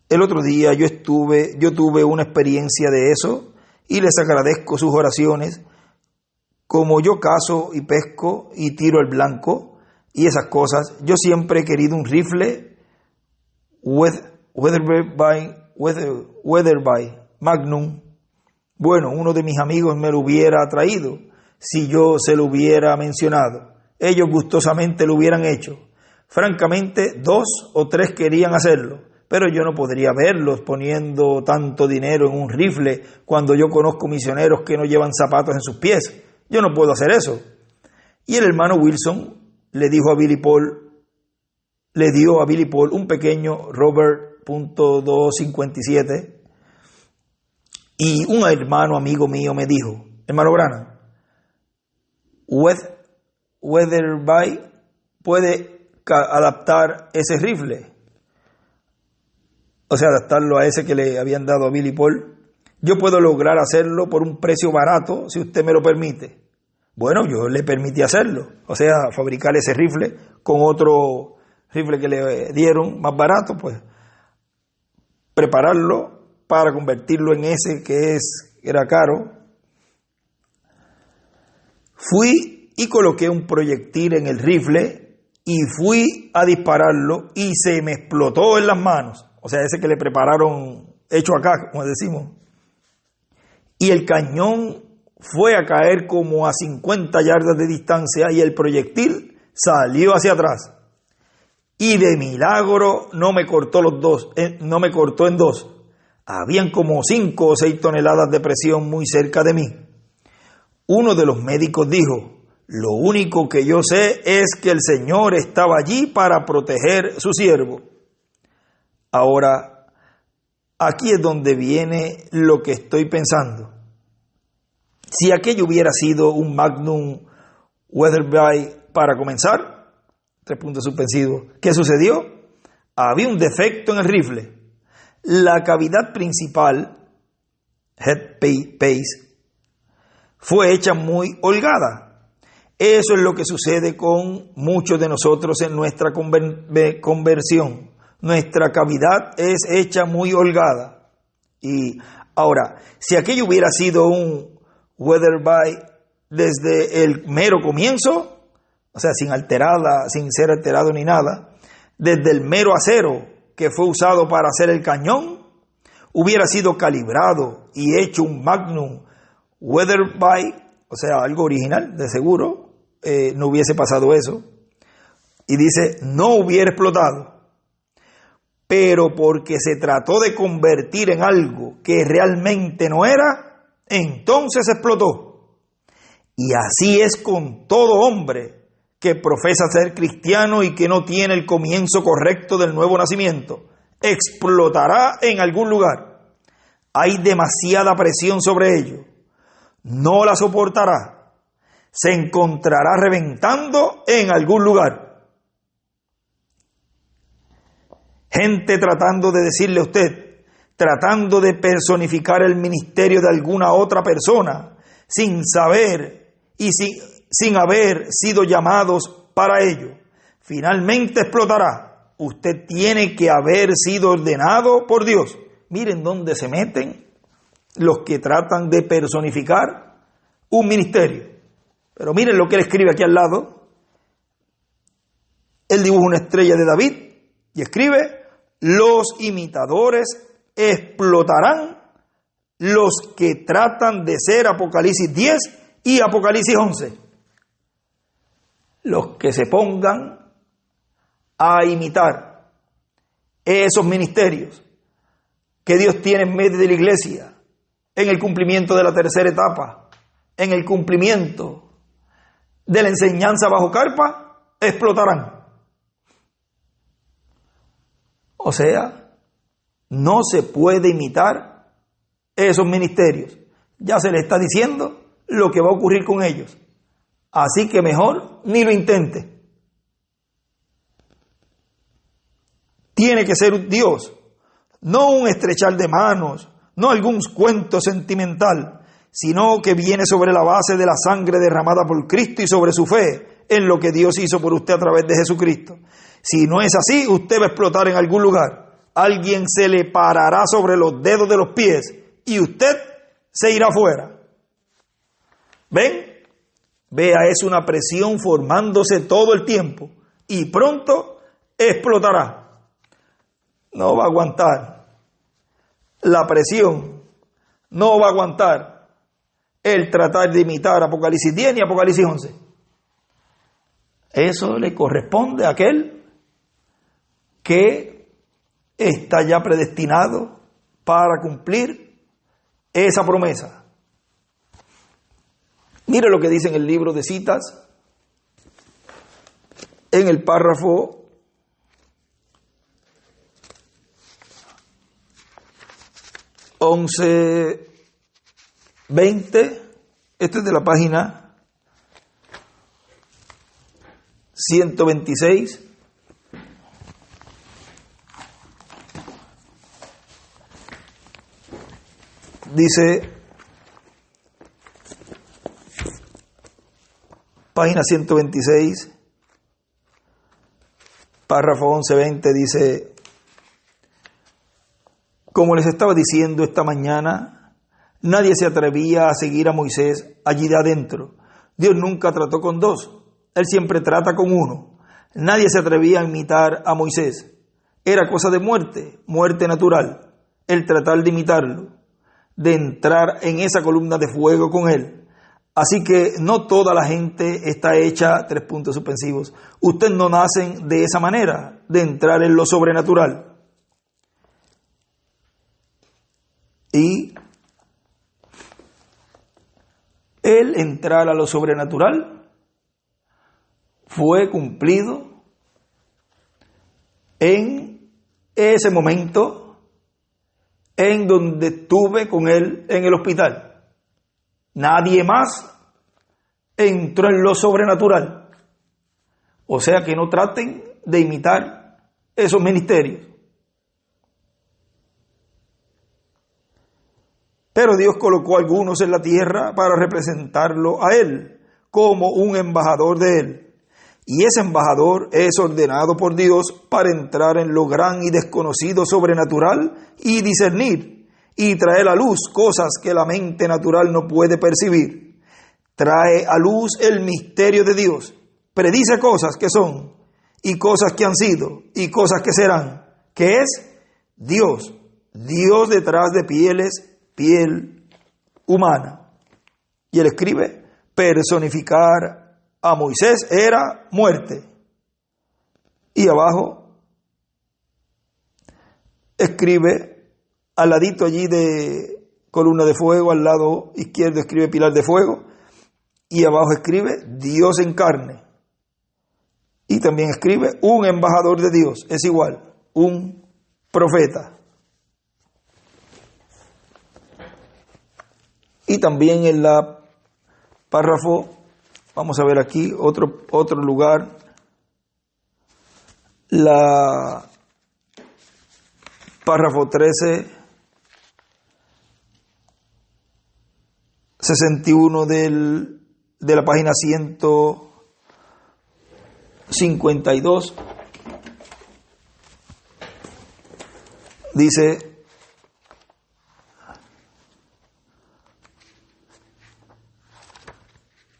el otro día yo tuve una experiencia de eso y les agradezco sus oraciones. Como yo cazo y pesco y tiro al blanco y esas cosas, yo siempre he querido un rifle Weatherby Magnum. Bueno, uno de mis amigos me lo hubiera traído si yo se lo hubiera mencionado. Ellos gustosamente lo hubieran hecho. Francamente, 2 o 3 querían hacerlo, pero yo no podría verlos poniendo tanto dinero en un rifle cuando yo conozco misioneros que no llevan zapatos en sus pies. Yo no puedo hacer eso. Y el hermano Wilson le dio a Billy Paul un pequeño Robert .257, y un hermano amigo mío me dijo: hermano Branham, Weatherby puede adaptar ese rifle, o sea, adaptarlo a ese que le habían dado a Billy Paul. Yo puedo lograr hacerlo por un precio barato si usted me lo permite. Bueno, yo le permití hacerlo, o sea, fabricar ese rifle con otro rifle que le dieron más barato, pues prepararlo para convertirlo en ese que era caro. Fui y coloqué un proyectil en el rifle y fui a dispararlo y se me explotó en las manos. O sea, ese que le prepararon hecho acá, como decimos. Y el cañón fue a caer como a 50 yardas de distancia y el proyectil salió hacia atrás. Y de milagro no me cortó no me cortó en dos. Habían como 5 o 6 toneladas de presión muy cerca de mí. Uno de los médicos dijo: lo único que yo sé es que el Señor estaba allí para proteger su siervo. Ahora, aquí es donde viene lo que estoy pensando. Si aquello hubiera sido un Magnum Weatherby para comenzar, 3 puntos suspensivos, ¿qué sucedió? Había un defecto en el rifle. La cavidad principal, headpiece, fue hecha muy holgada. Eso es lo que sucede con muchos de nosotros en nuestra conversión. Nuestra cavidad es hecha muy holgada. Y ahora, si aquello hubiera sido un Weatherby desde el mero comienzo, o sea, sin ser alterado ni nada, desde el mero acero que fue usado para hacer el cañón, hubiera sido calibrado y hecho un Magnum Weatherby, o sea, algo original, de seguro, no hubiese pasado eso. Y dice, no hubiera explotado. Pero porque se trató de convertir en algo que realmente no era, entonces explotó. Y así es con todo hombre que profesa ser cristiano y que no tiene el comienzo correcto del nuevo nacimiento. Explotará en algún lugar. Hay demasiada presión sobre ello. No la soportará. Se encontrará reventando en algún lugar. Gente tratando de decirle a usted, tratando de personificar el ministerio de alguna otra persona, sin saber y sin haber sido llamados para ello. Finalmente explotará. Usted tiene que haber sido ordenado por Dios. Miren dónde se meten los que tratan de personificar un ministerio. Pero miren lo que él escribe aquí al lado. Él dibuja una estrella de David y escribe: los imitadores explotarán, los que tratan de ser Apocalipsis 10 y Apocalipsis 11. Los que se pongan a imitar esos ministerios que Dios tiene en medio de la iglesia, en el cumplimiento de la tercera etapa, en el cumplimiento de la enseñanza bajo carpa, explotarán. O sea, no se puede imitar esos ministerios. Ya se le está diciendo lo que va a ocurrir con ellos. Así que mejor ni lo intente. Tiene que ser Dios, no un estrechar de manos, no algún cuento sentimental, sino que viene sobre la base de la sangre derramada por Cristo y sobre su fe en lo que Dios hizo por usted a través de Jesucristo. Si no es así, usted va a explotar en algún lugar. Alguien se le parará sobre los dedos de los pies y usted se irá afuera. ¿Ven? Vea, es una presión formándose todo el tiempo y pronto explotará. No va a aguantar la presión, no va a aguantar el tratar de imitar Apocalipsis 10 ni Apocalipsis 11. Eso le corresponde a aquel que está ya predestinado para cumplir esa promesa. Mire lo que dice en el libro de citas, en el párrafo 11:20, esto es de la página 126. Dice, página 126, párrafo 11:20, dice: como les estaba diciendo esta mañana, nadie se atrevía a seguir a Moisés allí de adentro. Dios nunca trató con dos, Él siempre trata con uno. Nadie se atrevía a imitar a Moisés. Era cosa de muerte natural, el tratar de imitarlo, de entrar en esa columna de fuego con él. Así que no toda la gente está hecha, 3 puntos suspensivos. Ustedes no nacen de esa manera, de entrar en lo sobrenatural. Y el entrar a lo sobrenatural fue cumplido en ese momento en donde estuve con él en el hospital. Nadie más entró en lo sobrenatural. O sea que no traten de imitar esos ministerios. Pero Dios colocó a algunos en la tierra para representarlo a Él como un embajador de Él. Y ese embajador es ordenado por Dios para entrar en lo gran y desconocido sobrenatural y discernir y traer a luz cosas que la mente natural no puede percibir. Trae a luz el misterio de Dios. Predice cosas que son y cosas que han sido y cosas que serán. Que es Dios. Dios detrás de piel humana. Y él escribe, personificar a Moisés era muerte. Y abajo escribe, al ladito allí de columna de fuego, al lado izquierdo escribe pilar de fuego, y abajo escribe Dios en carne. Y también escribe un embajador de Dios, es igual, un profeta. Y también en la párrafo, vamos a ver aquí, otro lugar, la párrafo 13, 61 de la página 152, dice,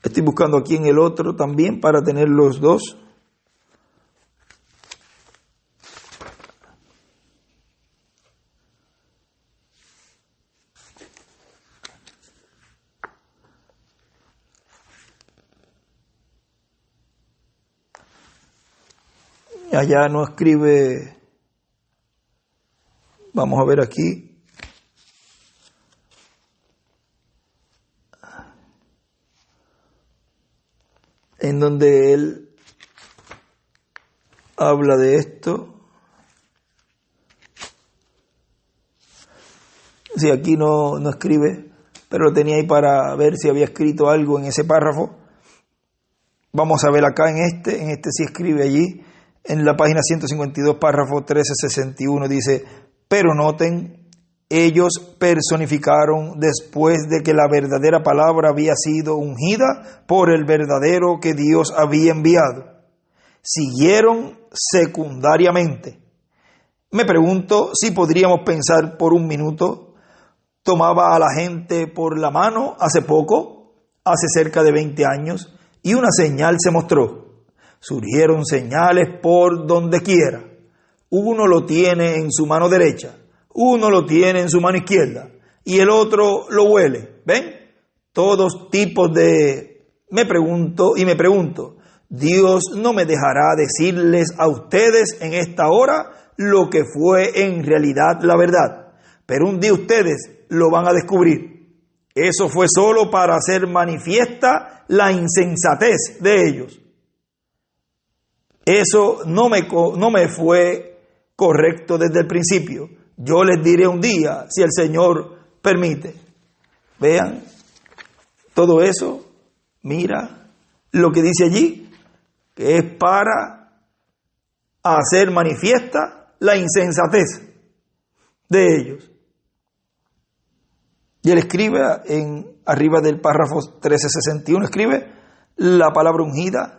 estoy buscando aquí en el otro también para tener los dos. Allá no escribe, vamos a ver aquí, en donde él habla de esto. Sí, aquí no escribe, pero lo tenía ahí para ver si había escrito algo en ese párrafo. Vamos a ver acá en este sí escribe allí. En la página 152, párrafo 1361, dice, pero noten, ellos personificaron después de que la verdadera palabra había sido ungida por el verdadero que Dios había enviado. Siguieron secundariamente. Me pregunto si podríamos pensar por un minuto, tomaba a la gente por la mano hace poco, hace cerca de 20 años, y una señal se mostró. Surgieron señales por donde quiera. Uno lo tiene en su mano derecha, uno lo tiene en su mano izquierda y el otro lo huele. ¿Ven? Todos tipos de... Me pregunto, Dios no me dejará decirles a ustedes en esta hora lo que fue en realidad la verdad, pero un día ustedes lo van a descubrir. Eso fue solo para hacer manifiesta la insensatez de ellos. Eso no me fue correcto desde el principio. Yo les diré un día, si el Señor permite. Vean, todo eso, mira lo que dice allí, que es para hacer manifiesta la insensatez de ellos. Y él escribe arriba del párrafo 1361, escribe la palabra ungida,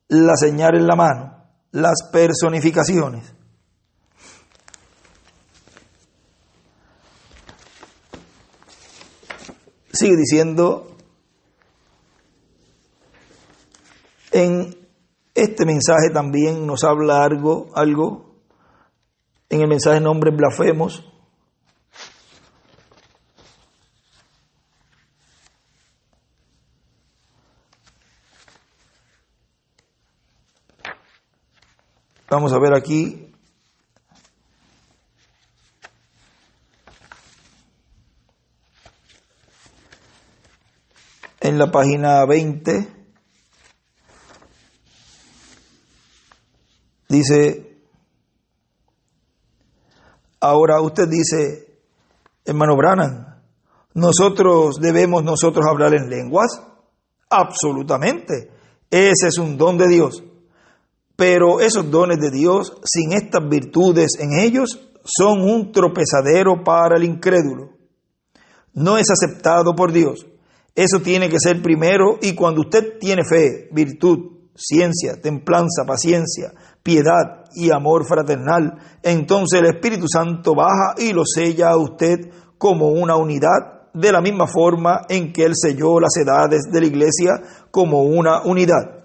la señal en la mano, las personificaciones. Sigue diciendo, en este mensaje también nos habla algo en el mensaje nombres blasfemos. Vamos a ver aquí. En la página 20 dice, ahora usted dice, hermano Branham, ¿debemos nosotros hablar en lenguas? Absolutamente, ese es un don de Dios, pero esos dones de Dios, sin estas virtudes en ellos, son un tropezadero para el incrédulo. No es aceptado por Dios. Eso tiene que ser primero, y cuando usted tiene fe, virtud, ciencia, templanza, paciencia, piedad y amor fraternal, entonces el Espíritu Santo baja y lo sella a usted como una unidad, de la misma forma en que Él selló las edades de la iglesia como una unidad.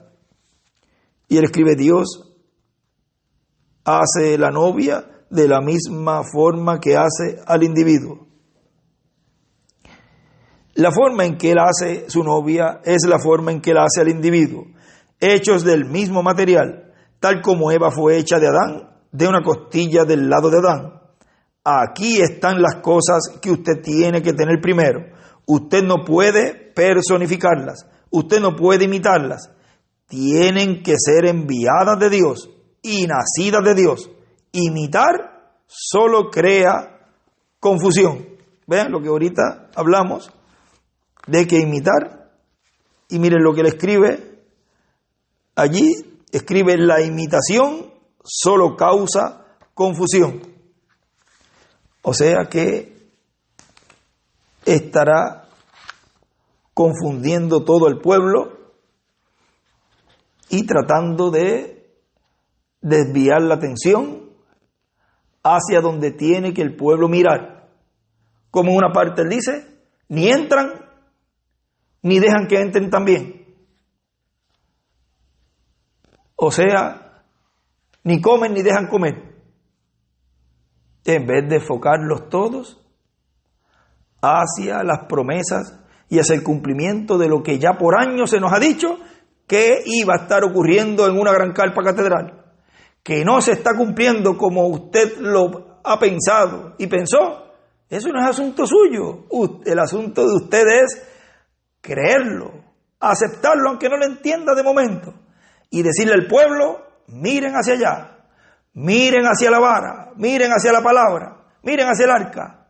Y Él escribe, Dios hace la novia de la misma forma que hace al individuo. La forma en que Él hace su novia es la forma en que Él hace al individuo, hechos del mismo material, tal como Eva fue hecha de Adán, de una costilla del lado de Adán. Aquí están las cosas que usted tiene que tener primero. Usted no puede personificarlas, usted no puede imitarlas. Tienen que ser enviadas de Dios y nacidas de Dios. Imitar solo crea confusión. Vean lo que ahorita hablamos de que imitar, y miren lo que él escribe allí, escribe, la imitación solo causa confusión. O sea que estará confundiendo todo el pueblo y tratando de desviar la atención hacia donde tiene que el pueblo mirar. Como en una parte él dice, ni entran ni dejan que entren también. O sea, ni comen ni dejan comer. En vez de enfocarlos todos hacia las promesas y hacia el cumplimiento de lo que ya por años se nos ha dicho que iba a estar ocurriendo en una gran carpa catedral, que no se está cumpliendo como usted lo ha pensado y pensó. Eso no es asunto suyo. El asunto de usted es creerlo, aceptarlo aunque no lo entienda de momento, y decirle al pueblo, miren hacia allá, miren hacia la vara, miren hacia la palabra, miren hacia el arca,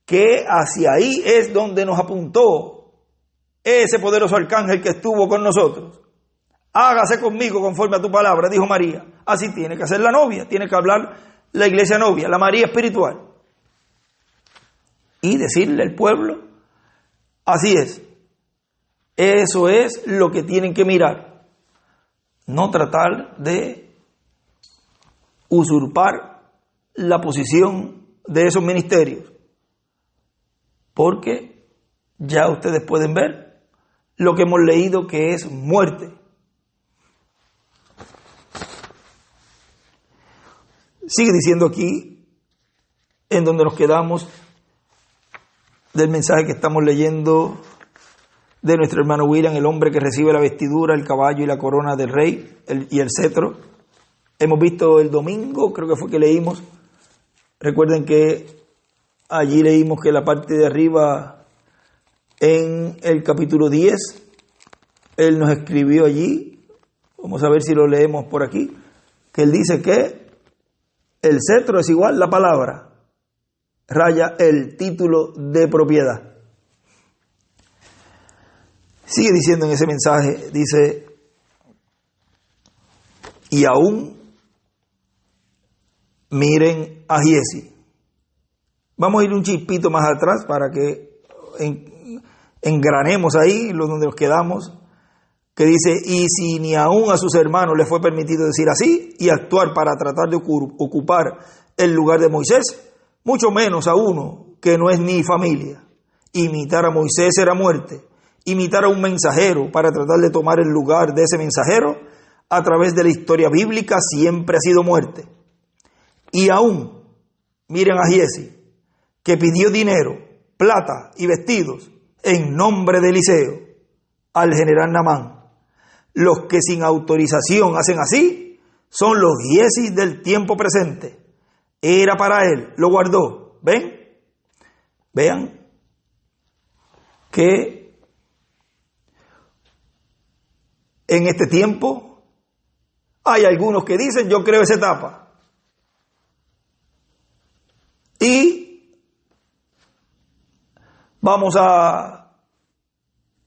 que hacia ahí es donde nos apuntó ese poderoso arcángel que estuvo con nosotros. Hágase conmigo conforme a tu palabra, dijo María. Así tiene que hacer la novia, tiene que hablar la iglesia novia, la María espiritual, y decirle al pueblo, así es. Eso es lo que tienen que mirar. No tratar de usurpar la posición de esos ministerios. Porque ya ustedes pueden ver lo que hemos leído, que es muerte. Sigue diciendo aquí, en donde nos quedamos, del mensaje que estamos leyendo de nuestro hermano William, el hombre que recibe la vestidura, el caballo y la corona del rey y el cetro. Hemos visto el domingo, creo que fue que leímos, recuerden que allí leímos que la parte de arriba, en el capítulo 10, él nos escribió allí, vamos a ver si lo leemos por aquí, que él dice que el cetro es igual la palabra, raya el título de propiedad. Sigue diciendo en ese mensaje, dice, y aún miren a Giesi. Vamos a ir un chispito más atrás para que engranemos ahí donde nos quedamos, que dice, y si ni aún a sus hermanos les fue permitido decir así y actuar para tratar de ocupar el lugar de Moisés, mucho menos a uno que no es ni familia. Imitar a Moisés era muerte. Imitar a un mensajero para tratar de tomar el lugar de ese mensajero a través de la historia bíblica siempre ha sido muerte. Y aún, miren a Giesi, que pidió dinero, plata y vestidos en nombre de Eliseo al general Naamán. Los que sin autorización hacen así son los Giesi del tiempo presente. Era para él, lo guardó. ¿Ven? Vean que en este tiempo hay algunos que dicen, yo creo esa etapa. Y vamos a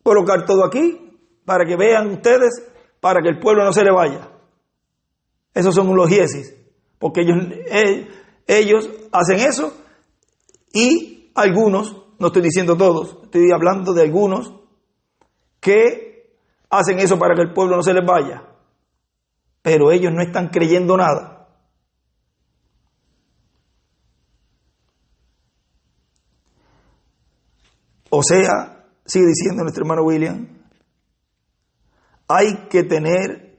colocar todo aquí para que vean ustedes, para que el pueblo no se le vaya. Esos son los Giesis, porque ellos hacen eso, y algunos, no estoy diciendo todos, estoy hablando de algunos que hacen eso para que el pueblo no se les vaya, pero ellos no están creyendo nada. O sea, sigue diciendo nuestro hermano William, hay que tener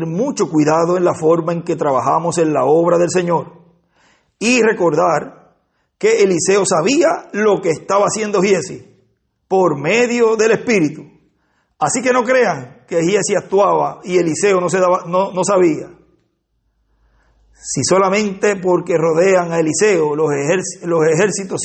mucho cuidado en la forma en que trabajamos en la obra del Señor y recordar que Eliseo sabía lo que estaba haciendo Giesi por medio del Espíritu. Así que no crean que Giesi actuaba y Eliseo no sabía. Si solamente porque rodean a Eliseo los ejércitos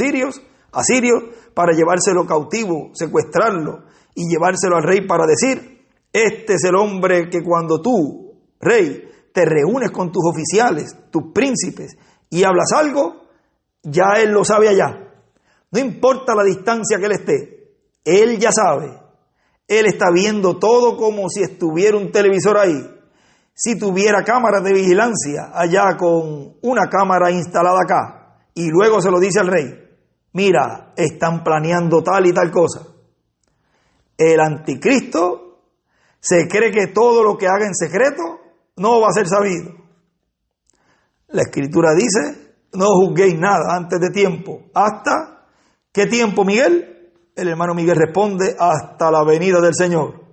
asirios, para llevárselo cautivo, secuestrarlo y llevárselo al rey para decir, este es el hombre que cuando tú, rey, te reúnes con tus oficiales, tus príncipes, y hablas algo, ya él lo sabe allá. No importa la distancia que él esté, él ya sabe. Él está viendo todo como si estuviera un televisor ahí. Si tuviera cámaras de vigilancia allá con una cámara instalada acá, y luego se lo dice al rey, mira, están planeando tal y tal cosa. El anticristo se cree que todo lo que haga en secreto no va a ser sabido. La Escritura dice, no juzguéis nada antes de tiempo. ¿Hasta qué tiempo, Miguel? El hermano Miguel responde, hasta la venida del Señor.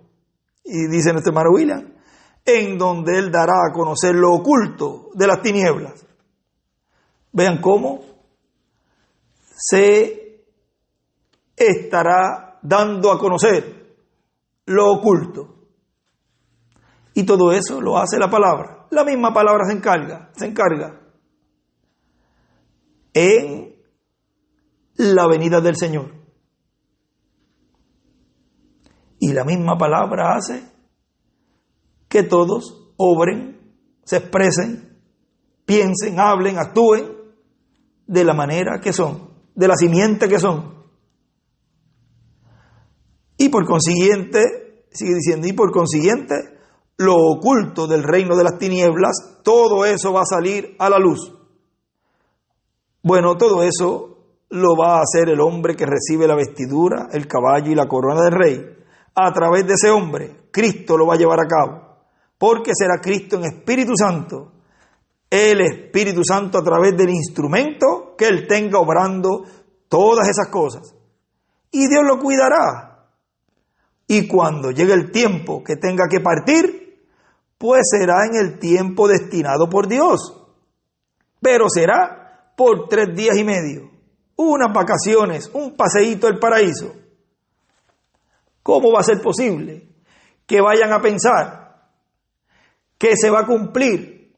Y dice nuestro hermano William, en donde Él dará a conocer lo oculto de las tinieblas. Vean cómo se estará dando a conocer lo oculto. Y todo eso lo hace la palabra. La misma palabra se encarga en la venida del Señor. Y la misma palabra hace que todos obren, se expresen, piensen, hablen, actúen de la manera que son, de la simiente que son. Y por consiguiente, sigue diciendo, y por consiguiente, lo oculto del reino de las tinieblas, todo eso va a salir a la luz. Bueno, todo eso lo va a hacer el hombre que recibe la vestidura, el caballo y la corona del rey. A través de ese hombre, Cristo lo va a llevar a cabo. Porque será Cristo en Espíritu Santo, el Espíritu Santo a través del instrumento que Él tenga obrando todas esas cosas. Y Dios lo cuidará. Y cuando llegue el tiempo que tenga que partir, pues será en el tiempo destinado por Dios. Pero será por 3 días y medio, unas vacaciones, un paseíto al paraíso. ¿Cómo va a ser posible que vayan a pensar que se va a cumplir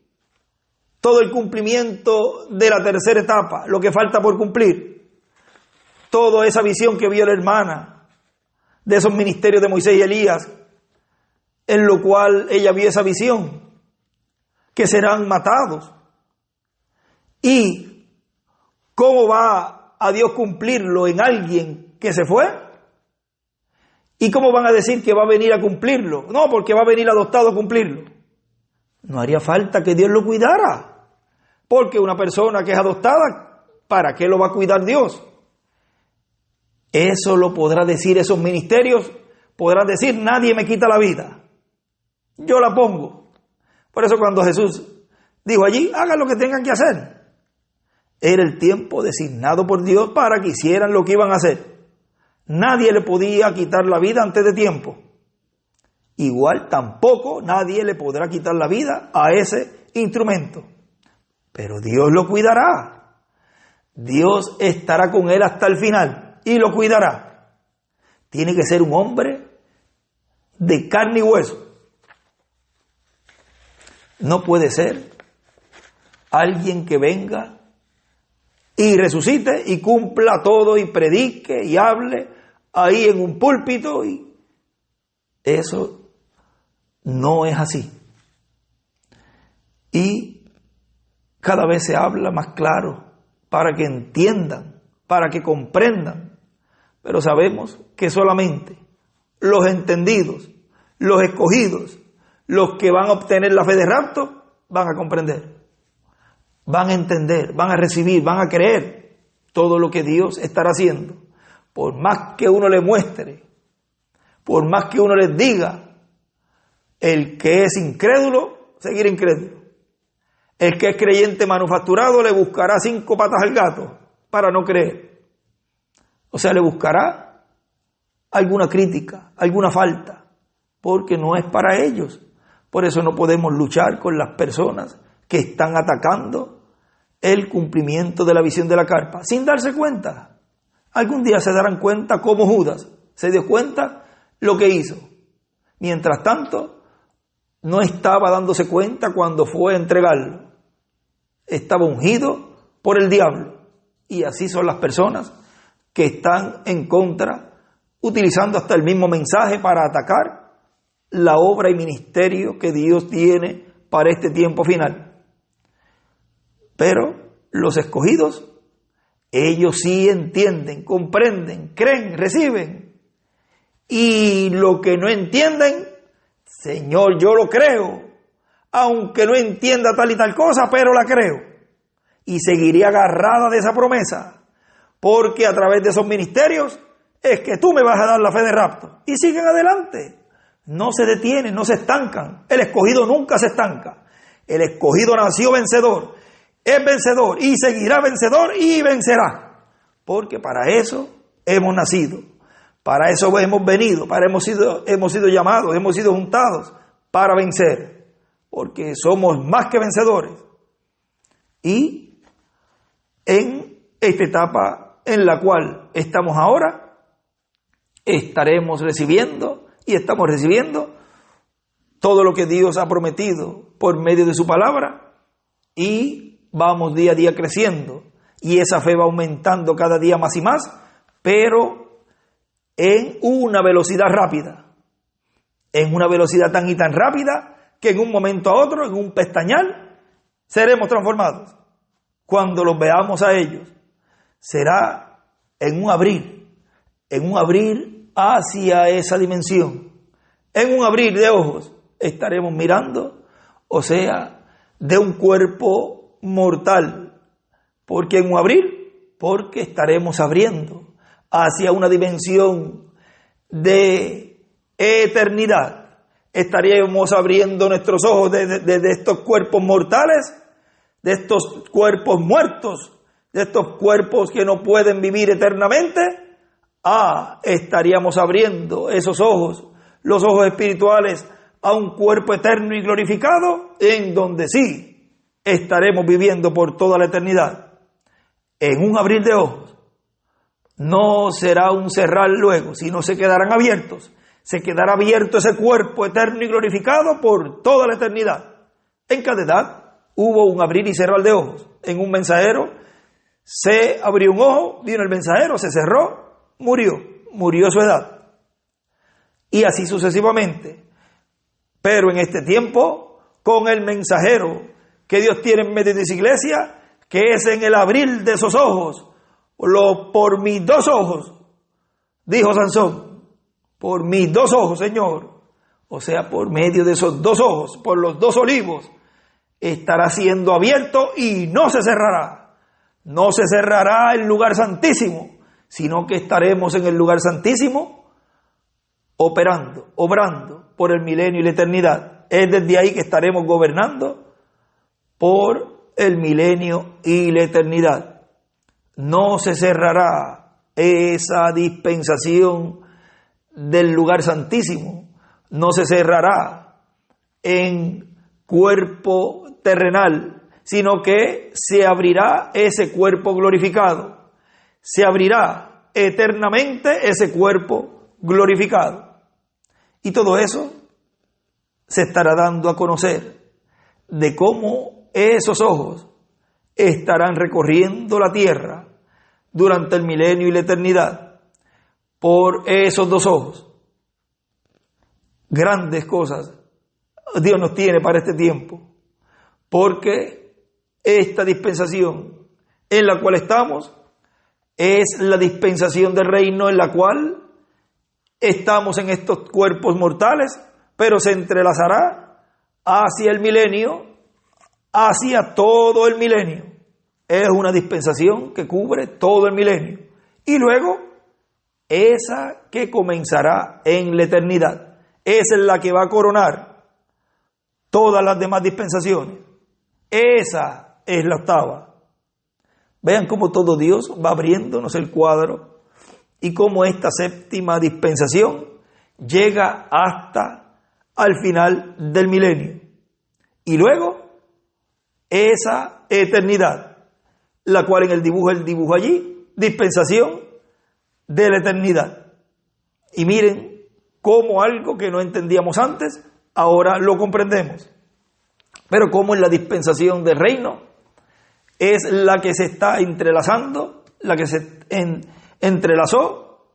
todo el cumplimiento de la tercera etapa, lo que falta por cumplir? Toda esa visión que vio la hermana de esos ministerios de Moisés y Elías, en lo cual ella vio esa visión, que serán matados. ¿Y cómo va a Dios cumplirlo en alguien que se fue? ¿Y cómo van a decir que va a venir a cumplirlo? No, porque va a venir adoptado a cumplirlo. No haría falta que Dios lo cuidara, porque una persona que es adoptada, ¿para qué lo va a cuidar Dios? Eso lo podrá decir esos ministerios, podrán decir, nadie me quita la vida, yo la pongo. Por eso cuando Jesús dijo allí, hagan lo que tengan que hacer, era el tiempo designado por Dios para que hicieran lo que iban a hacer. Nadie le podía quitar la vida antes de tiempo. Igual tampoco nadie le podrá quitar la vida a ese instrumento. Pero Dios lo cuidará. Dios estará con él hasta el final y lo cuidará. Tiene que ser un hombre de carne y hueso. No puede ser alguien que venga y resucite y cumpla todo y predique y hable ahí en un púlpito. Y eso no es así. Y cada vez se habla más claro para que entiendan, para que comprendan. Pero sabemos que solamente los entendidos, los escogidos, los que van a obtener la fe de rapto, van a comprender, van a entender, van a recibir, van a creer todo lo que Dios estará haciendo. Por más que uno le muestre, por más que uno les diga, el que es incrédulo, seguirá incrédulo. El que es creyente manufacturado le buscará 5 patas al gato para no creer. O sea, le buscará alguna crítica, alguna falta, porque no es para ellos. Por eso no podemos luchar con las personas que están atacando el cumplimiento de la visión de la carpa, sin darse cuenta. Algún día se darán cuenta cómo Judas se dio cuenta lo que hizo. Mientras tanto, no estaba dándose cuenta cuando fue a entregarlo. Estaba ungido por el diablo. Y así son las personas que están en contra, utilizando hasta el mismo mensaje para atacar la obra y ministerio que Dios tiene para este tiempo final. Pero los escogidos, ellos sí entienden, comprenden, creen, reciben. Y lo que no entienden, Señor, yo lo creo, aunque no entienda tal y tal cosa, pero la creo. Y seguiré agarrada de esa promesa, porque a través de esos ministerios es que tú me vas a dar la fe de rapto. Y siguen adelante, no se detienen, no se estancan. El escogido nunca se estanca. El escogido nació vencedor, es vencedor y seguirá vencedor y vencerá. Porque para eso hemos nacido, para eso hemos venido, hemos sido llamados, hemos sido juntados para vencer. Porque somos más que vencedores. Y en esta etapa en la cual estamos ahora, estaremos recibiendo y estamos recibiendo todo lo que Dios ha prometido por medio de su palabra, y vamos día a día creciendo, y esa fe va aumentando cada día más y más, pero en una velocidad rápida, en una velocidad tan y tan rápida que en un momento a otro, en un pestañal, seremos transformados. Cuando los veamos a ellos, será en un abrir hacia esa dimensión, en un abrir de ojos, estaremos mirando, o sea, de un cuerpo mortal. ¿Por qué en un abrir? Porque estaremos abriendo hacia una dimensión de eternidad. Estaríamos abriendo nuestros ojos de estos cuerpos mortales, de estos cuerpos muertos, de estos cuerpos que no pueden vivir eternamente. Estaríamos abriendo esos ojos, los ojos espirituales, a un cuerpo eterno y glorificado, en donde sí estaremos viviendo por toda la eternidad. En un abrir de ojos. No será un cerrar luego, sino se quedarán abiertos. Se quedará abierto ese cuerpo eterno y glorificado por toda la eternidad. En cada edad hubo un abrir y cerrar de ojos. En un mensajero se abrió un ojo, vino el mensajero, se cerró, murió su edad. Y así sucesivamente. Pero en este tiempo, con el mensajero que Dios tiene en medio de esa iglesia, que es en el abrir de esos ojos, por mis 2 ojos, dijo Sansón, por mis 2 ojos, Señor, o sea, por medio de esos 2 ojos, por los 2 olivos, estará siendo abierto y no se cerrará. No se cerrará el lugar santísimo, sino que estaremos en el lugar santísimo operando, obrando por el milenio y la eternidad. Es desde ahí que estaremos gobernando por el milenio y la eternidad. No se cerrará esa dispensación del lugar santísimo, no se cerrará en cuerpo terrenal, sino que se abrirá ese cuerpo glorificado, se abrirá eternamente ese cuerpo glorificado. Y todo eso se estará dando a conocer de cómo esos ojos estarán recorriendo la tierra durante el milenio y la eternidad por esos dos ojos. Grandes cosas Dios nos tiene para este tiempo, porque esta dispensación en la cual estamos es la dispensación del reino en la cual estamos en estos cuerpos mortales, pero se entrelazará hacia el milenio, hacia todo el milenio. Es una dispensación que cubre todo el milenio. Y luego, esa que comenzará en la eternidad. Esa es la que va a coronar todas las demás dispensaciones. Esa es la octava. Vean cómo todo Dios va abriéndonos el cuadro y cómo esta séptima dispensación llega hasta al final del milenio. Y luego, esa eternidad, la cual en el dibujo allí, dispensación de la eternidad. Y miren cómo algo que no entendíamos antes, ahora lo comprendemos. Pero cómo en la dispensación del reino es la que se está entrelazando, la que se entrelazó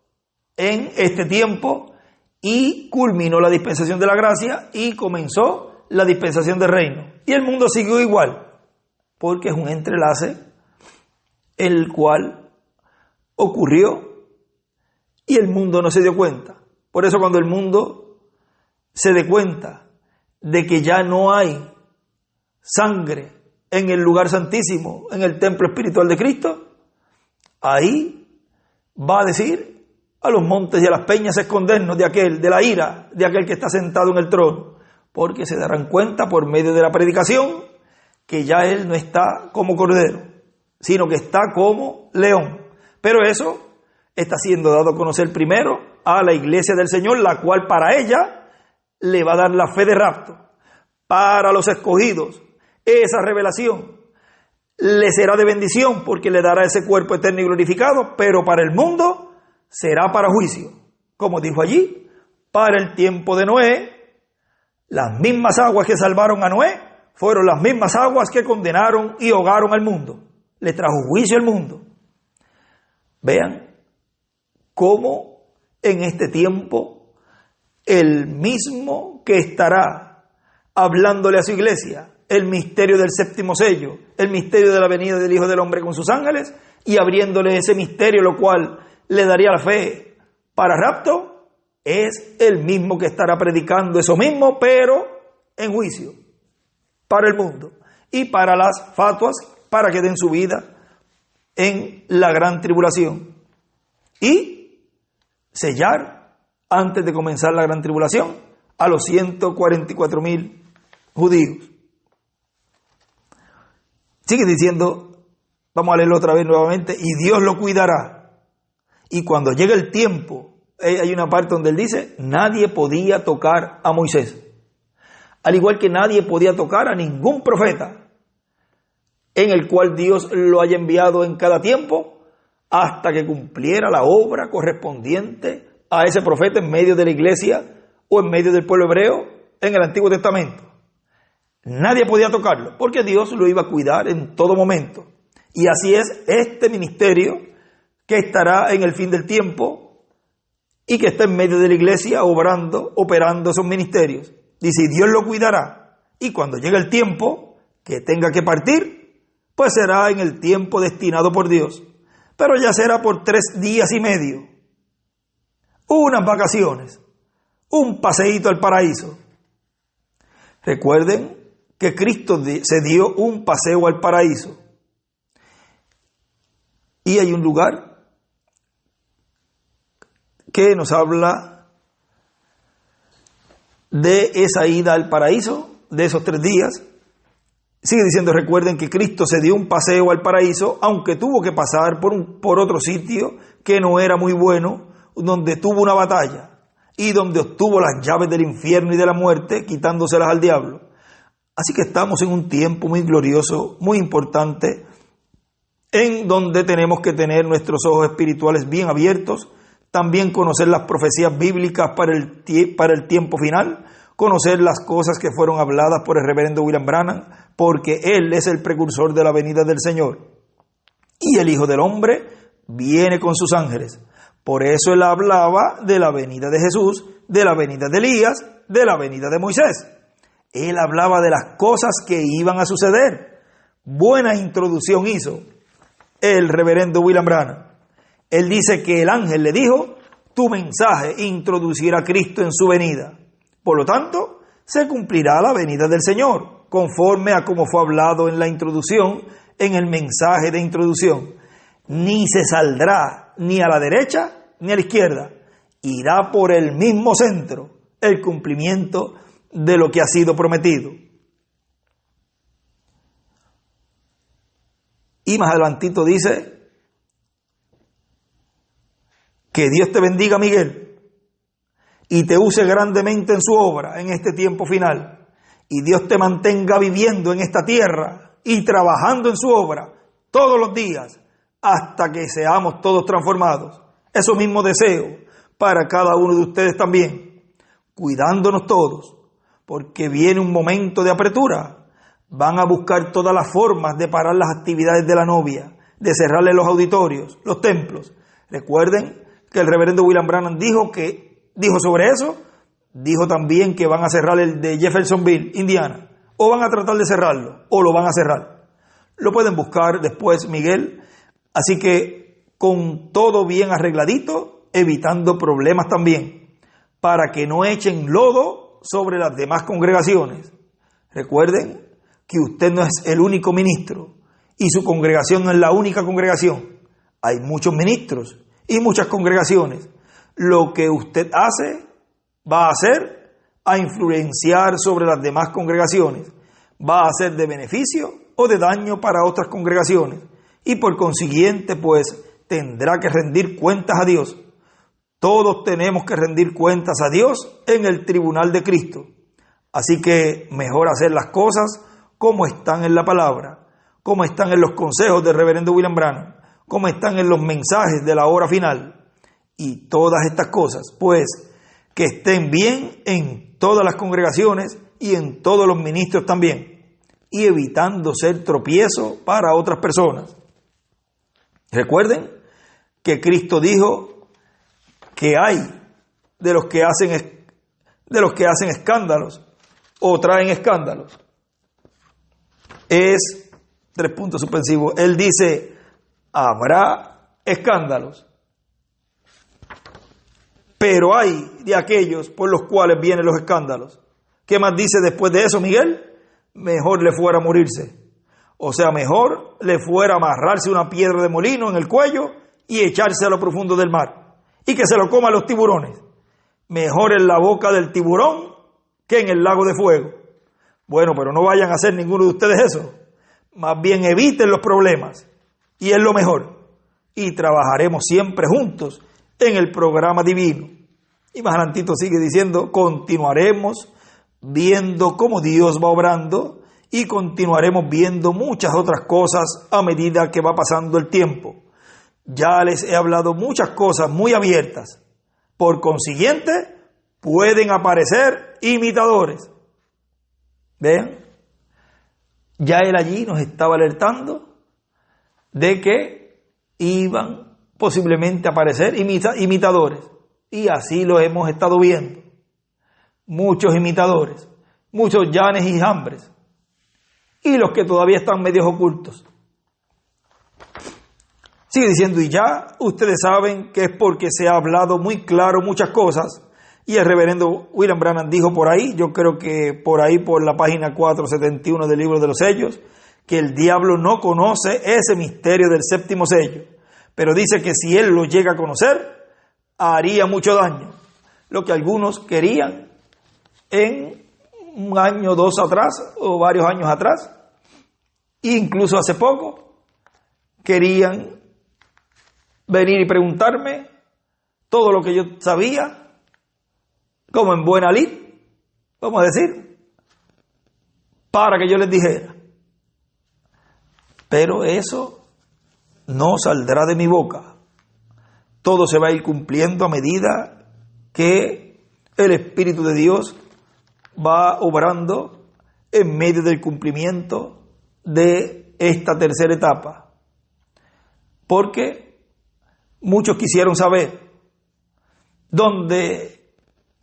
en este tiempo y culminó la dispensación de la gracia y comenzó la dispensación del reino. Y el mundo siguió igual, porque es un entrelace el cual ocurrió y el mundo no se dio cuenta. Por eso cuando el mundo se dé cuenta de que ya no hay sangre en el lugar santísimo, en el templo espiritual de Cristo, ahí va a decir a los montes y a las peñas escondernos de la ira de aquel que está sentado en el trono, porque se darán cuenta por medio de la predicación que ya él no está como cordero, sino que está como león. Pero eso está siendo dado a conocer primero a la iglesia del Señor, la cual para ella le va a dar la fe de rapto. Para los escogidos, esa revelación le será de bendición porque le dará ese cuerpo eterno y glorificado, pero para el mundo será para juicio. Como dijo allí, para el tiempo de Noé, las mismas aguas que salvaron a Noé fueron las mismas aguas que condenaron y ahogaron al mundo. Le trajo juicio al mundo. Vean cómo en este tiempo el mismo que estará hablándole a su iglesia el misterio del séptimo sello, el misterio de la venida del Hijo del Hombre con sus ángeles y abriéndole ese misterio, lo cual le daría la fe para rapto, es el mismo que estará predicando eso mismo, pero en juicio, para el mundo y para las fatuas, para que den su vida en la gran tribulación y sellar antes de comenzar la gran tribulación a los 144,000 judíos. Sigue diciendo, vamos a leerlo otra vez nuevamente, y Dios lo cuidará. Y cuando llegue el tiempo, hay una parte donde él dice, nadie podía tocar a Moisés. Al igual que nadie podía tocar a ningún profeta, en el cual Dios lo haya enviado en cada tiempo, hasta que cumpliera la obra correspondiente a ese profeta en medio de la iglesia o en medio del pueblo hebreo en el Antiguo Testamento. Nadie podía tocarlo, porque Dios lo iba a cuidar en todo momento. Y así es este ministerio que estará en el fin del tiempo y que está en medio de la iglesia operando esos ministerios. Dice, Dios lo cuidará. Y cuando llegue el tiempo que tenga que partir, pues será en el tiempo destinado por Dios. Pero ya será por 3 días y medio. Unas vacaciones. Un paseíto al paraíso. Recuerden que Cristo se dio un paseo al paraíso. Y hay un lugar que nos habla de esa ida al paraíso, de esos 3 días. Sigue diciendo, recuerden que Cristo se dio un paseo al paraíso, aunque tuvo que pasar por otro sitio que no era muy bueno, donde tuvo una batalla y donde obtuvo las llaves del infierno y de la muerte, quitándoselas al diablo. Así que estamos en un tiempo muy glorioso, muy importante, en donde tenemos que tener nuestros ojos espirituales bien abiertos, también conocer las profecías bíblicas para el tiempo final, conocer las cosas que fueron habladas por el reverendo William Branham, porque él es el precursor de la venida del Señor. Y el Hijo del Hombre viene con sus ángeles. Por eso él hablaba de la venida de Jesús, de la venida de Elías, de la venida de Moisés. Él hablaba de las cosas que iban a suceder. Buena introducción hizo el reverendo William Branham. Él dice que el ángel le dijo: tu mensaje introducirá a Cristo en su venida. Por lo tanto, se cumplirá la venida del Señor, conforme a como fue hablado en la introducción, en el mensaje de introducción. Ni se saldrá ni a la derecha ni a la izquierda. Irá por el mismo centro, el cumplimiento de lo que ha sido prometido. Y más adelantito dice: que Dios te bendiga, Miguel, y te use grandemente en su obra en este tiempo final. Y Dios te mantenga viviendo en esta tierra y trabajando en su obra todos los días hasta que seamos todos transformados. Eso mismo deseo para cada uno de ustedes también, cuidándonos todos, porque viene un momento de apretura. Van a buscar todas las formas de parar las actividades de la novia, de cerrarle los auditorios, los templos. Recuerden que el reverendo William Branham dijo sobre eso, dijo también que van a cerrar el de Jeffersonville, Indiana, o van a tratar de cerrarlo, o lo van a cerrar. Lo pueden buscar después, Miguel. Así que con todo bien arregladito, evitando problemas también, para que no echen lodo sobre las demás congregaciones. Recuerden que usted no es el único ministro y su congregación no es la única congregación. Hay muchos ministros y muchas congregaciones. Lo que usted hace va a ser a influenciar sobre las demás congregaciones. Va a ser de beneficio o de daño para otras congregaciones. Y por consiguiente, pues, tendrá que rendir cuentas a Dios. Todos tenemos que rendir cuentas a Dios en el tribunal de Cristo. Así que mejor hacer las cosas como están en la palabra, como están en los consejos del reverendo William Branham, como están en los mensajes de la hora final. Y todas estas cosas, pues, que estén bien en todas las congregaciones y en todos los ministros también, y evitando ser tropiezo para otras personas. Recuerden que Cristo dijo que hay de los que hacen escándalos o traen escándalos. Es 3 puntos suspensivos. Él dice: habrá escándalos, pero hay de aquellos por los cuales vienen los escándalos. ¿Qué más dice después de eso, Miguel? Mejor le fuera morirse. O sea, mejor le fuera amarrarse una piedra de molino en el cuello y echarse a lo profundo del mar, y que se lo coman los tiburones. Mejor en la boca del tiburón que en el lago de fuego. Bueno, pero no vayan a hacer ninguno de ustedes eso. Más bien eviten los problemas, y es lo mejor. Y trabajaremos siempre juntos en el programa divino. Y más adelantito sigue diciendo: continuaremos viendo cómo Dios va obrando, y continuaremos viendo muchas otras cosas a medida que va pasando el tiempo. Ya les he hablado muchas cosas muy abiertas. Por consiguiente, pueden aparecer imitadores. ¿Vean? Ya él allí nos estaba alertando de que iban posiblemente a aparecer imitadores. Y así lo hemos estado viendo. Muchos imitadores, muchos Janes y Jambres, y los que todavía están medios ocultos. Sigue diciendo: y ya ustedes saben que es porque se ha hablado muy claro muchas cosas. Y el reverendo William Branham dijo por ahí, yo creo que por ahí por la página 471 del libro de los sellos, que el diablo no conoce ese misterio del séptimo sello, pero dice que si él lo llega a conocer, haría mucho daño. Lo que algunos querían en un año o dos atrás, o varios años atrás, incluso hace poco, querían venir y preguntarme todo lo que yo sabía, como en buena lid, vamos a decir, para que yo les dijera. Pero eso no saldrá de mi boca. Todo se va a ir cumpliendo a medida que el Espíritu de Dios va obrando en medio del cumplimiento de esta tercera etapa. Porque muchos quisieron saber dónde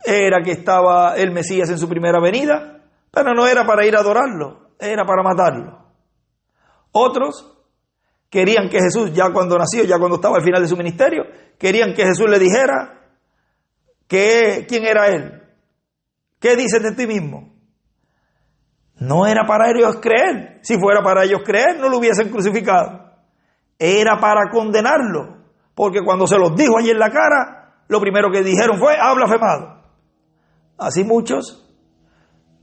era que estaba el Mesías en su primera venida, pero no era para ir a adorarlo, era para matarlo. Otros querían que Jesús, ya cuando nació, ya cuando estaba al final de su ministerio, querían que Jesús le dijera quién era él. ¿Qué dices de ti mismo? No era para ellos creer. Si fuera para ellos creer, no lo hubiesen crucificado. Era para condenarlo, porque cuando se los dijo allí en la cara, lo primero que dijeron fue: ha blasfemado. Así muchos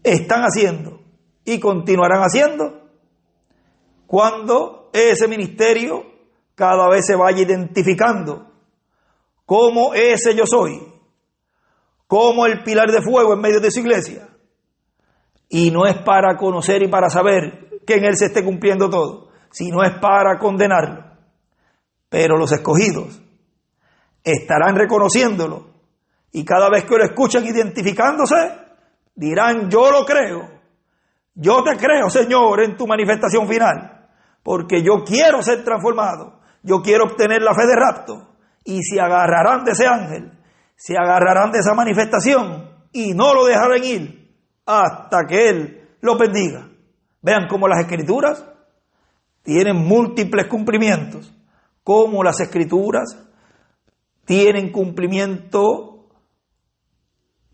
están haciendo y continuarán haciendo cuando ese ministerio cada vez se vaya identificando como ese yo soy, como el pilar de fuego en medio de su iglesia. Y no es para conocer y para saber que en él se esté cumpliendo todo, sino es para condenarlo. Pero los escogidos estarán reconociéndolo, y cada vez que lo escuchan identificándose, dirán: yo lo creo, yo te creo, Señor, en tu manifestación final, porque yo quiero ser transformado, yo quiero obtener la fe de rapto. Y se agarrarán de ese ángel, se agarrarán de esa manifestación y no lo dejarán ir hasta que Él lo bendiga. Vean cómo las Escrituras tienen múltiples cumplimientos, cómo las Escrituras tienen cumplimiento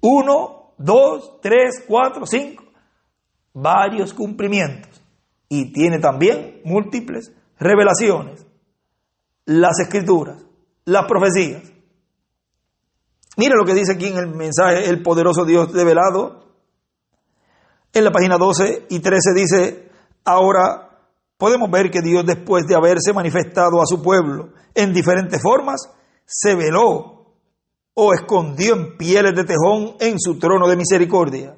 1, 2, 3, 4, 5, varios cumplimientos. Y tiene también múltiples revelaciones, las Escrituras, las profecías. Mire lo que dice aquí en el mensaje El poderoso Dios develado. En la página 12 y 13 dice: ahora podemos ver que Dios, después de haberse manifestado a su pueblo en diferentes formas, se veló o escondió en pieles de tejón en su trono de misericordia.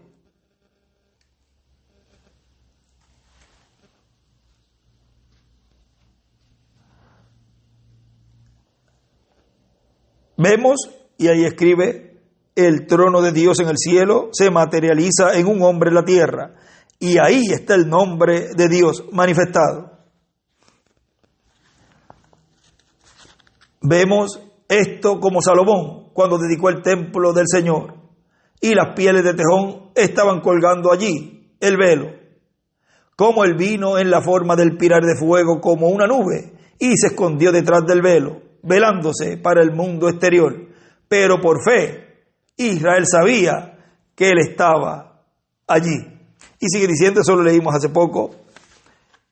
Vemos, y ahí escribe: el trono de Dios en el cielo se materializa en un hombre en la tierra, y ahí está el nombre de Dios manifestado. Vemos esto como Salomón, cuando dedicó el templo del Señor, y las pieles de tejón estaban colgando allí, el velo. Como él vino en la forma del pilar de fuego como una nube, y se escondió detrás del velo, velándose para el mundo exterior. Pero por fe, Israel sabía que él estaba allí. Y sigue diciendo, eso lo leímos hace poco.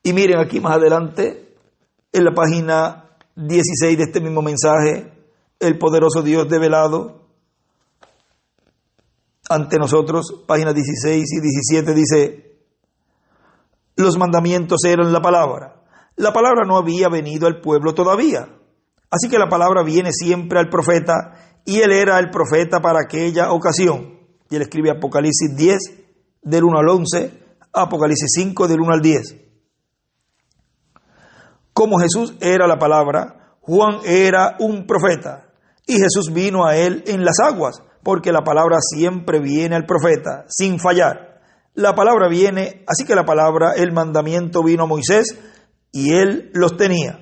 Y miren aquí más adelante, en la página 16 de este mismo mensaje, el poderoso Dios develado ante nosotros, páginas 16 y 17, dice: los mandamientos eran la palabra. La palabra no había venido al pueblo todavía. Así que la palabra viene siempre al profeta, y él era el profeta para aquella ocasión. Y él escribe Apocalipsis 10, del 1 al 11, Apocalipsis 5, del 1 al 10. Como Jesús era la palabra, Juan era un profeta, y Jesús vino a él en las aguas, porque la palabra siempre viene al profeta, sin fallar. La palabra viene, así que la palabra, el mandamiento vino a Moisés, y él los tenía.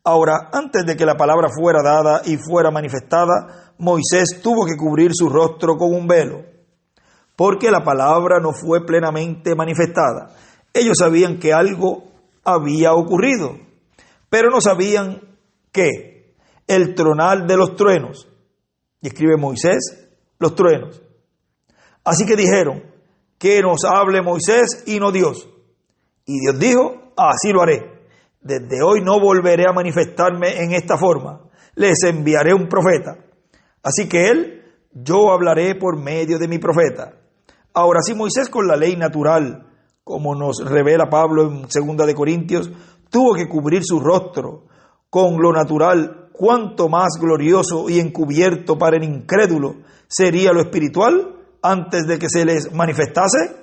Ahora, antes de que la palabra fuera dada y fuera manifestada, Moisés tuvo que cubrir su rostro con un velo, porque la palabra no fue plenamente manifestada. Ellos sabían que algo había ocurrido, pero no sabían qué. El tronar de los truenos. Y escribe Moisés, los truenos. Así que dijeron: que nos hable Moisés y no Dios. Y Dios dijo: así lo haré. Desde hoy no volveré a manifestarme en esta forma. Les enviaré un profeta. Así que yo hablaré por medio de mi profeta. Ahora, si Moisés con la ley natural, como nos revela Pablo en 2 de Corintios, tuvo que cubrir su rostro con lo natural, cuánto más glorioso y encubierto para el incrédulo sería lo espiritual antes de que se les manifestase.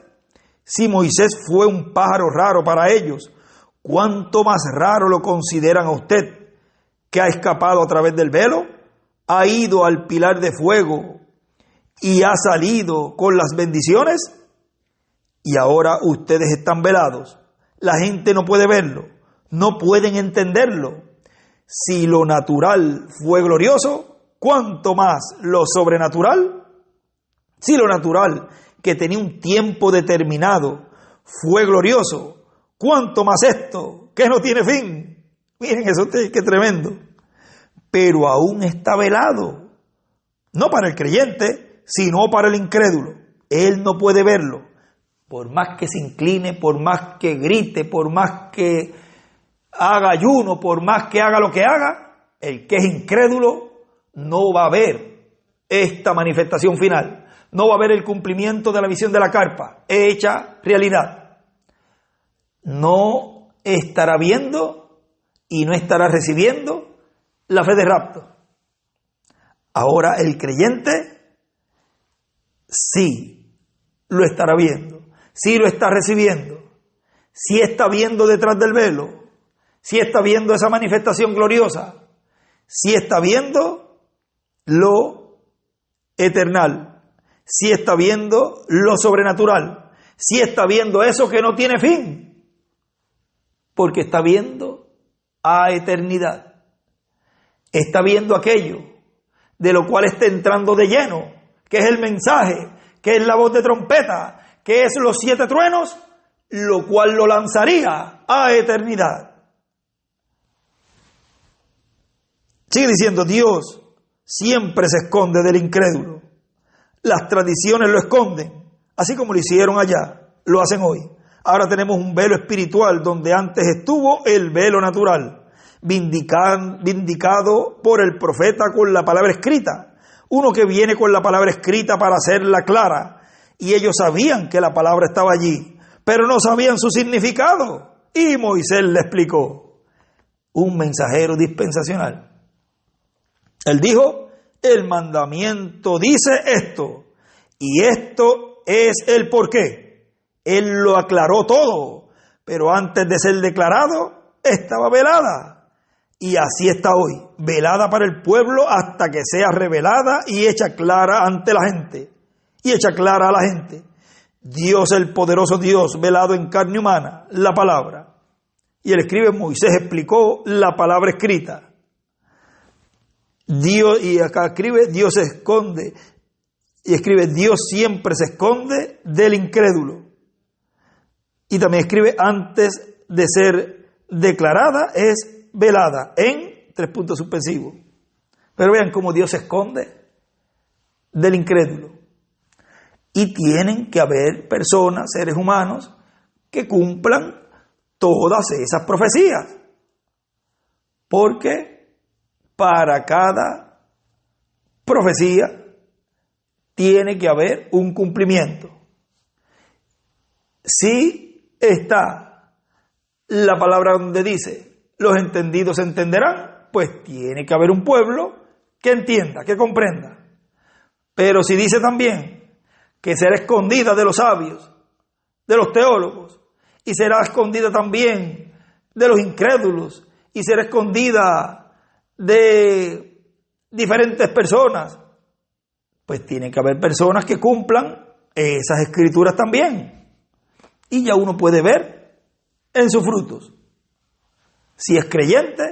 Si Moisés fue un pájaro raro para ellos, ¿cuánto más raro lo consideran a usted, que ha escapado a través del velo, ha ido al pilar de fuego y ha salido con las bendiciones? y ahora ustedes están velados. La gente no puede verlo, no pueden entenderlo. Si lo natural fue glorioso, ¿cuánto más lo sobrenatural? Si lo natural, que tenía un tiempo determinado, fue glorioso, ¿cuánto más esto, que no tiene fin? Miren eso, qué tremendo. Pero aún está velado, no para el creyente, sino para el incrédulo. Él no puede verlo. Por más que se incline, por más que grite, por más que haga ayuno, por más que haga lo que haga, el que es incrédulo no va a ver esta manifestación final. No va a ver el cumplimiento de la visión de la carpa hecha realidad. No estará viendo y no estará recibiendo la fe de rapto. Ahora el creyente sí lo estará viendo, sí lo está recibiendo, sí está viendo detrás del velo, sí está viendo esa manifestación gloriosa, sí está viendo lo eternal, sí está viendo lo sobrenatural, sí está viendo eso que no tiene fin, porque está viendo a eternidad, está viendo aquello de lo cual está entrando de lleno, que es el mensaje, que es la voz de trompeta, que es los 7 truenos, lo cual lo lanzaría a eternidad. Sigue diciendo, Dios siempre se esconde del incrédulo. Las tradiciones lo esconden, así como lo hicieron allá, lo hacen hoy. Ahora tenemos un velo espiritual donde antes estuvo el velo natural, vindicado por el profeta con la palabra escrita. Uno que viene con la palabra escrita para hacerla clara. Y ellos sabían que la palabra estaba allí, pero no sabían su significado. Y Moisés le explicó. Un mensajero dispensacional. Él dijo, el mandamiento dice esto, y esto es el porqué. Él lo aclaró todo, pero antes de ser declarado, estaba velada. Y así está hoy, velada para el pueblo hasta que sea revelada y hecha clara ante la gente. Y hecha clara a la gente. Dios, el poderoso Dios, velado en carne humana, la palabra. Y él escribe, Moisés explicó la palabra escrita. Dios, y acá escribe, Dios se esconde. Y escribe, Dios siempre se esconde del incrédulo. Y también escribe, antes de ser declarada, es velada, en 3 puntos suspensivos. Pero vean cómo Dios se esconde del incrédulo. Y tienen que haber personas, seres humanos, que cumplan todas esas profecías. Porque para cada profecía tiene que haber un cumplimiento. Si está la palabra donde dice, los entendidos entenderán, pues tiene que haber un pueblo que entienda, que comprenda. Pero si dice también que será escondida de los sabios, de los teólogos, y será escondida también de los incrédulos, y será escondida de diferentes personas, pues tiene que haber personas que cumplan esas escrituras también. Y ya uno puede ver en sus frutos si es creyente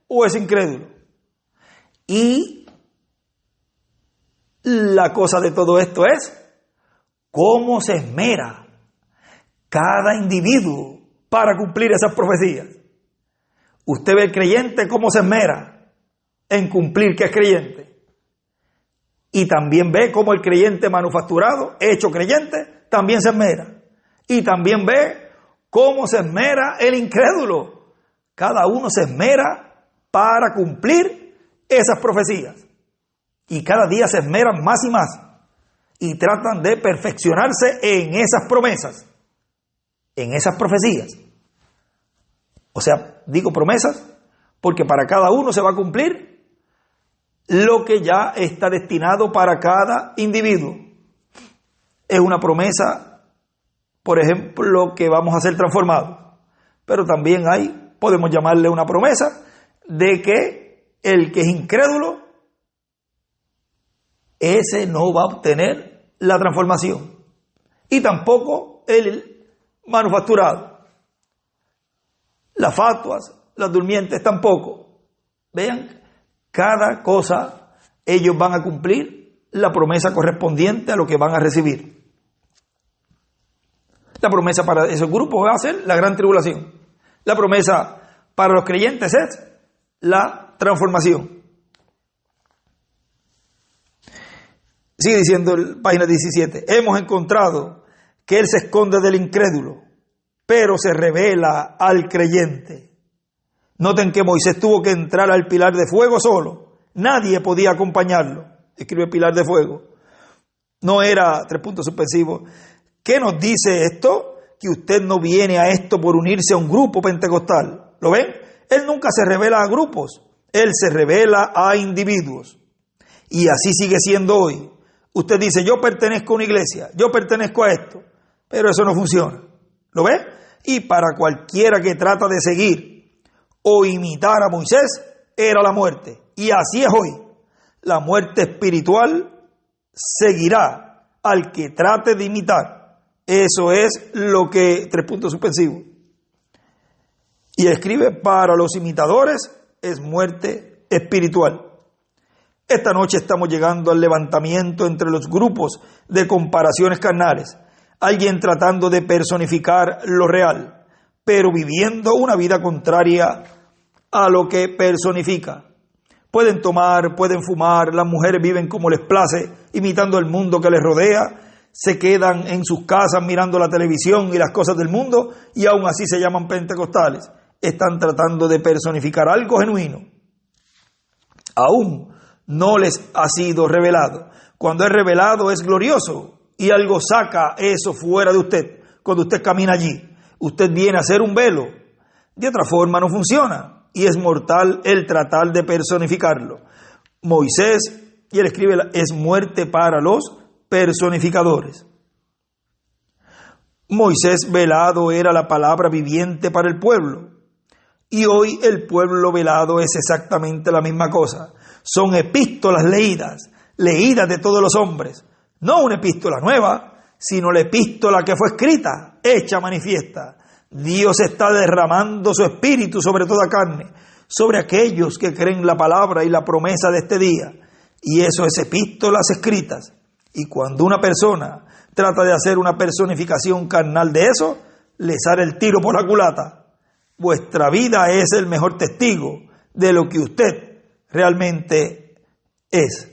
o es incrédulo. Y la cosa de todo esto es cómo se esmera cada individuo para cumplir esas profecías. Usted ve el creyente cómo se esmera en cumplir que es creyente. Y también ve cómo el creyente manufacturado, hecho creyente, también se esmera. Y también ve cómo se esmera el incrédulo. Cada uno se esmera para cumplir esas profecías. Y cada día se esmeran más y más. Y tratan de perfeccionarse en esas promesas, en esas profecías. O sea, digo promesas, porque para cada uno se va a cumplir lo que ya está destinado para cada individuo. Es una promesa, por ejemplo, que vamos a ser transformados. Pero también podemos llamarle una promesa de que el que es incrédulo, ese no va a obtener la transformación. Y tampoco tampoco el manufacturado. Las fatuas, las durmientes tampoco. Vean, cada cosa ellos van a cumplir la promesa correspondiente a lo que van a recibir. La promesa para esos grupos va a ser la gran tribulación. La promesa para los creyentes es la transformación. Sigue diciendo página 17. Hemos encontrado que Él se esconde del incrédulo, pero se revela al creyente. Noten que Moisés tuvo que entrar al pilar de fuego solo. Nadie podía acompañarlo. Escribe pilar de fuego. No era, 3 puntos suspensivos. ¿Qué nos dice esto? Que usted no viene a esto por unirse a un grupo pentecostal. ¿Lo ven? Él nunca se revela a grupos. Él se revela a individuos. Y así sigue siendo hoy. Usted dice, yo pertenezco a una iglesia, yo pertenezco a esto. Pero eso no funciona. ¿Lo ve? Y para cualquiera que trata de seguir o imitar a Moisés, era la muerte. Y así es hoy. La muerte espiritual seguirá al que trate de imitar. Eso es lo que, 3 puntos suspensivos. Y escribe, para los imitadores es muerte espiritual. Esta noche estamos llegando al levantamiento entre los grupos de comparaciones carnales. Alguien tratando de personificar lo real, pero viviendo una vida contraria a lo que personifica. Pueden tomar, pueden fumar, las mujeres viven como les place, imitando el mundo que les rodea, se quedan en sus casas mirando la televisión y las cosas del mundo y aún así se llaman pentecostales. Están tratando de personificar algo genuino. Aún no les ha sido revelado. Cuando es revelado es glorioso y algo saca eso fuera de usted. Cuando usted camina allí, usted viene a ser un velo. De otra forma no funciona y es mortal el tratar de personificarlo. Moisés, y él escribe, es muerte para los personificadores. Moisés velado era la palabra viviente para el pueblo. Y hoy el pueblo velado es exactamente la misma cosa. Son epístolas leídas de todos los hombres. No una epístola nueva, sino la epístola que fue escrita, hecha manifiesta. Dios está derramando su espíritu sobre toda carne, sobre aquellos que creen la palabra y la promesa de este día. Y eso es epístolas escritas. Y cuando una persona trata de hacer una personificación carnal de eso, le sale el tiro por la culata. Vuestra vida es el mejor testigo de lo que usted realmente es.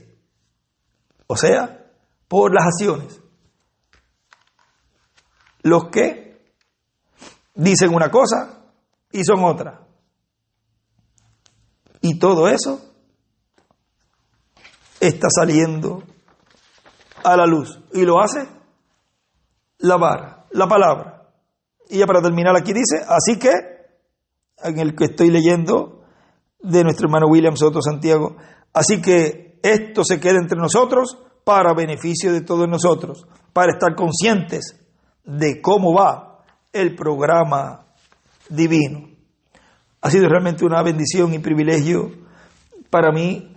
O sea, por las acciones. Los que dicen una cosa y son otra. Y todo eso está saliendo a la luz. Y lo hace la vara, la palabra. Y ya para terminar aquí dice, así que, en el que estoy leyendo de nuestro hermano William Soto Santiago, así que esto se queda entre nosotros para beneficio de todos nosotros, para estar conscientes de cómo va el programa divino. Ha sido realmente una bendición y privilegio para mí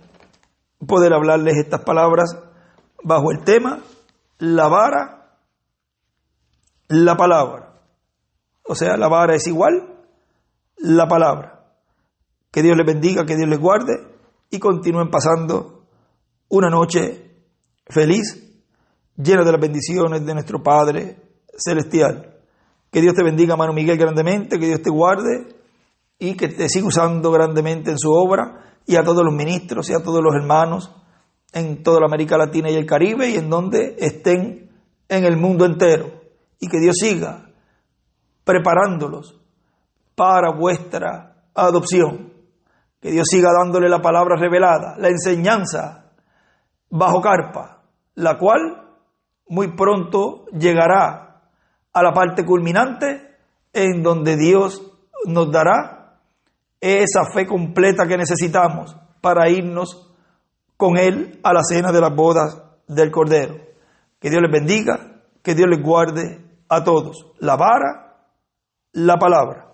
poder hablarles estas palabras bajo el tema la vara, la palabra. O sea, la vara es igual la palabra. Que Dios les bendiga, que Dios les guarde y continúen pasando una noche feliz, llena de las bendiciones de nuestro Padre Celestial. Que Dios te bendiga, hermano Miguel, grandemente, que Dios te guarde y que te siga usando grandemente en su obra, y a todos los ministros y a todos los hermanos en toda la América Latina y el Caribe y en donde estén en el mundo entero, y que Dios siga preparándolos para vuestra adopción. Que Dios siga dándole la palabra revelada, la enseñanza bajo carpa, la cual muy pronto llegará a la parte culminante en donde Dios nos dará esa fe completa que necesitamos para irnos con Él a la cena de las bodas del Cordero. Que Dios les bendiga, que Dios les guarde a todos. La vara, la palabra.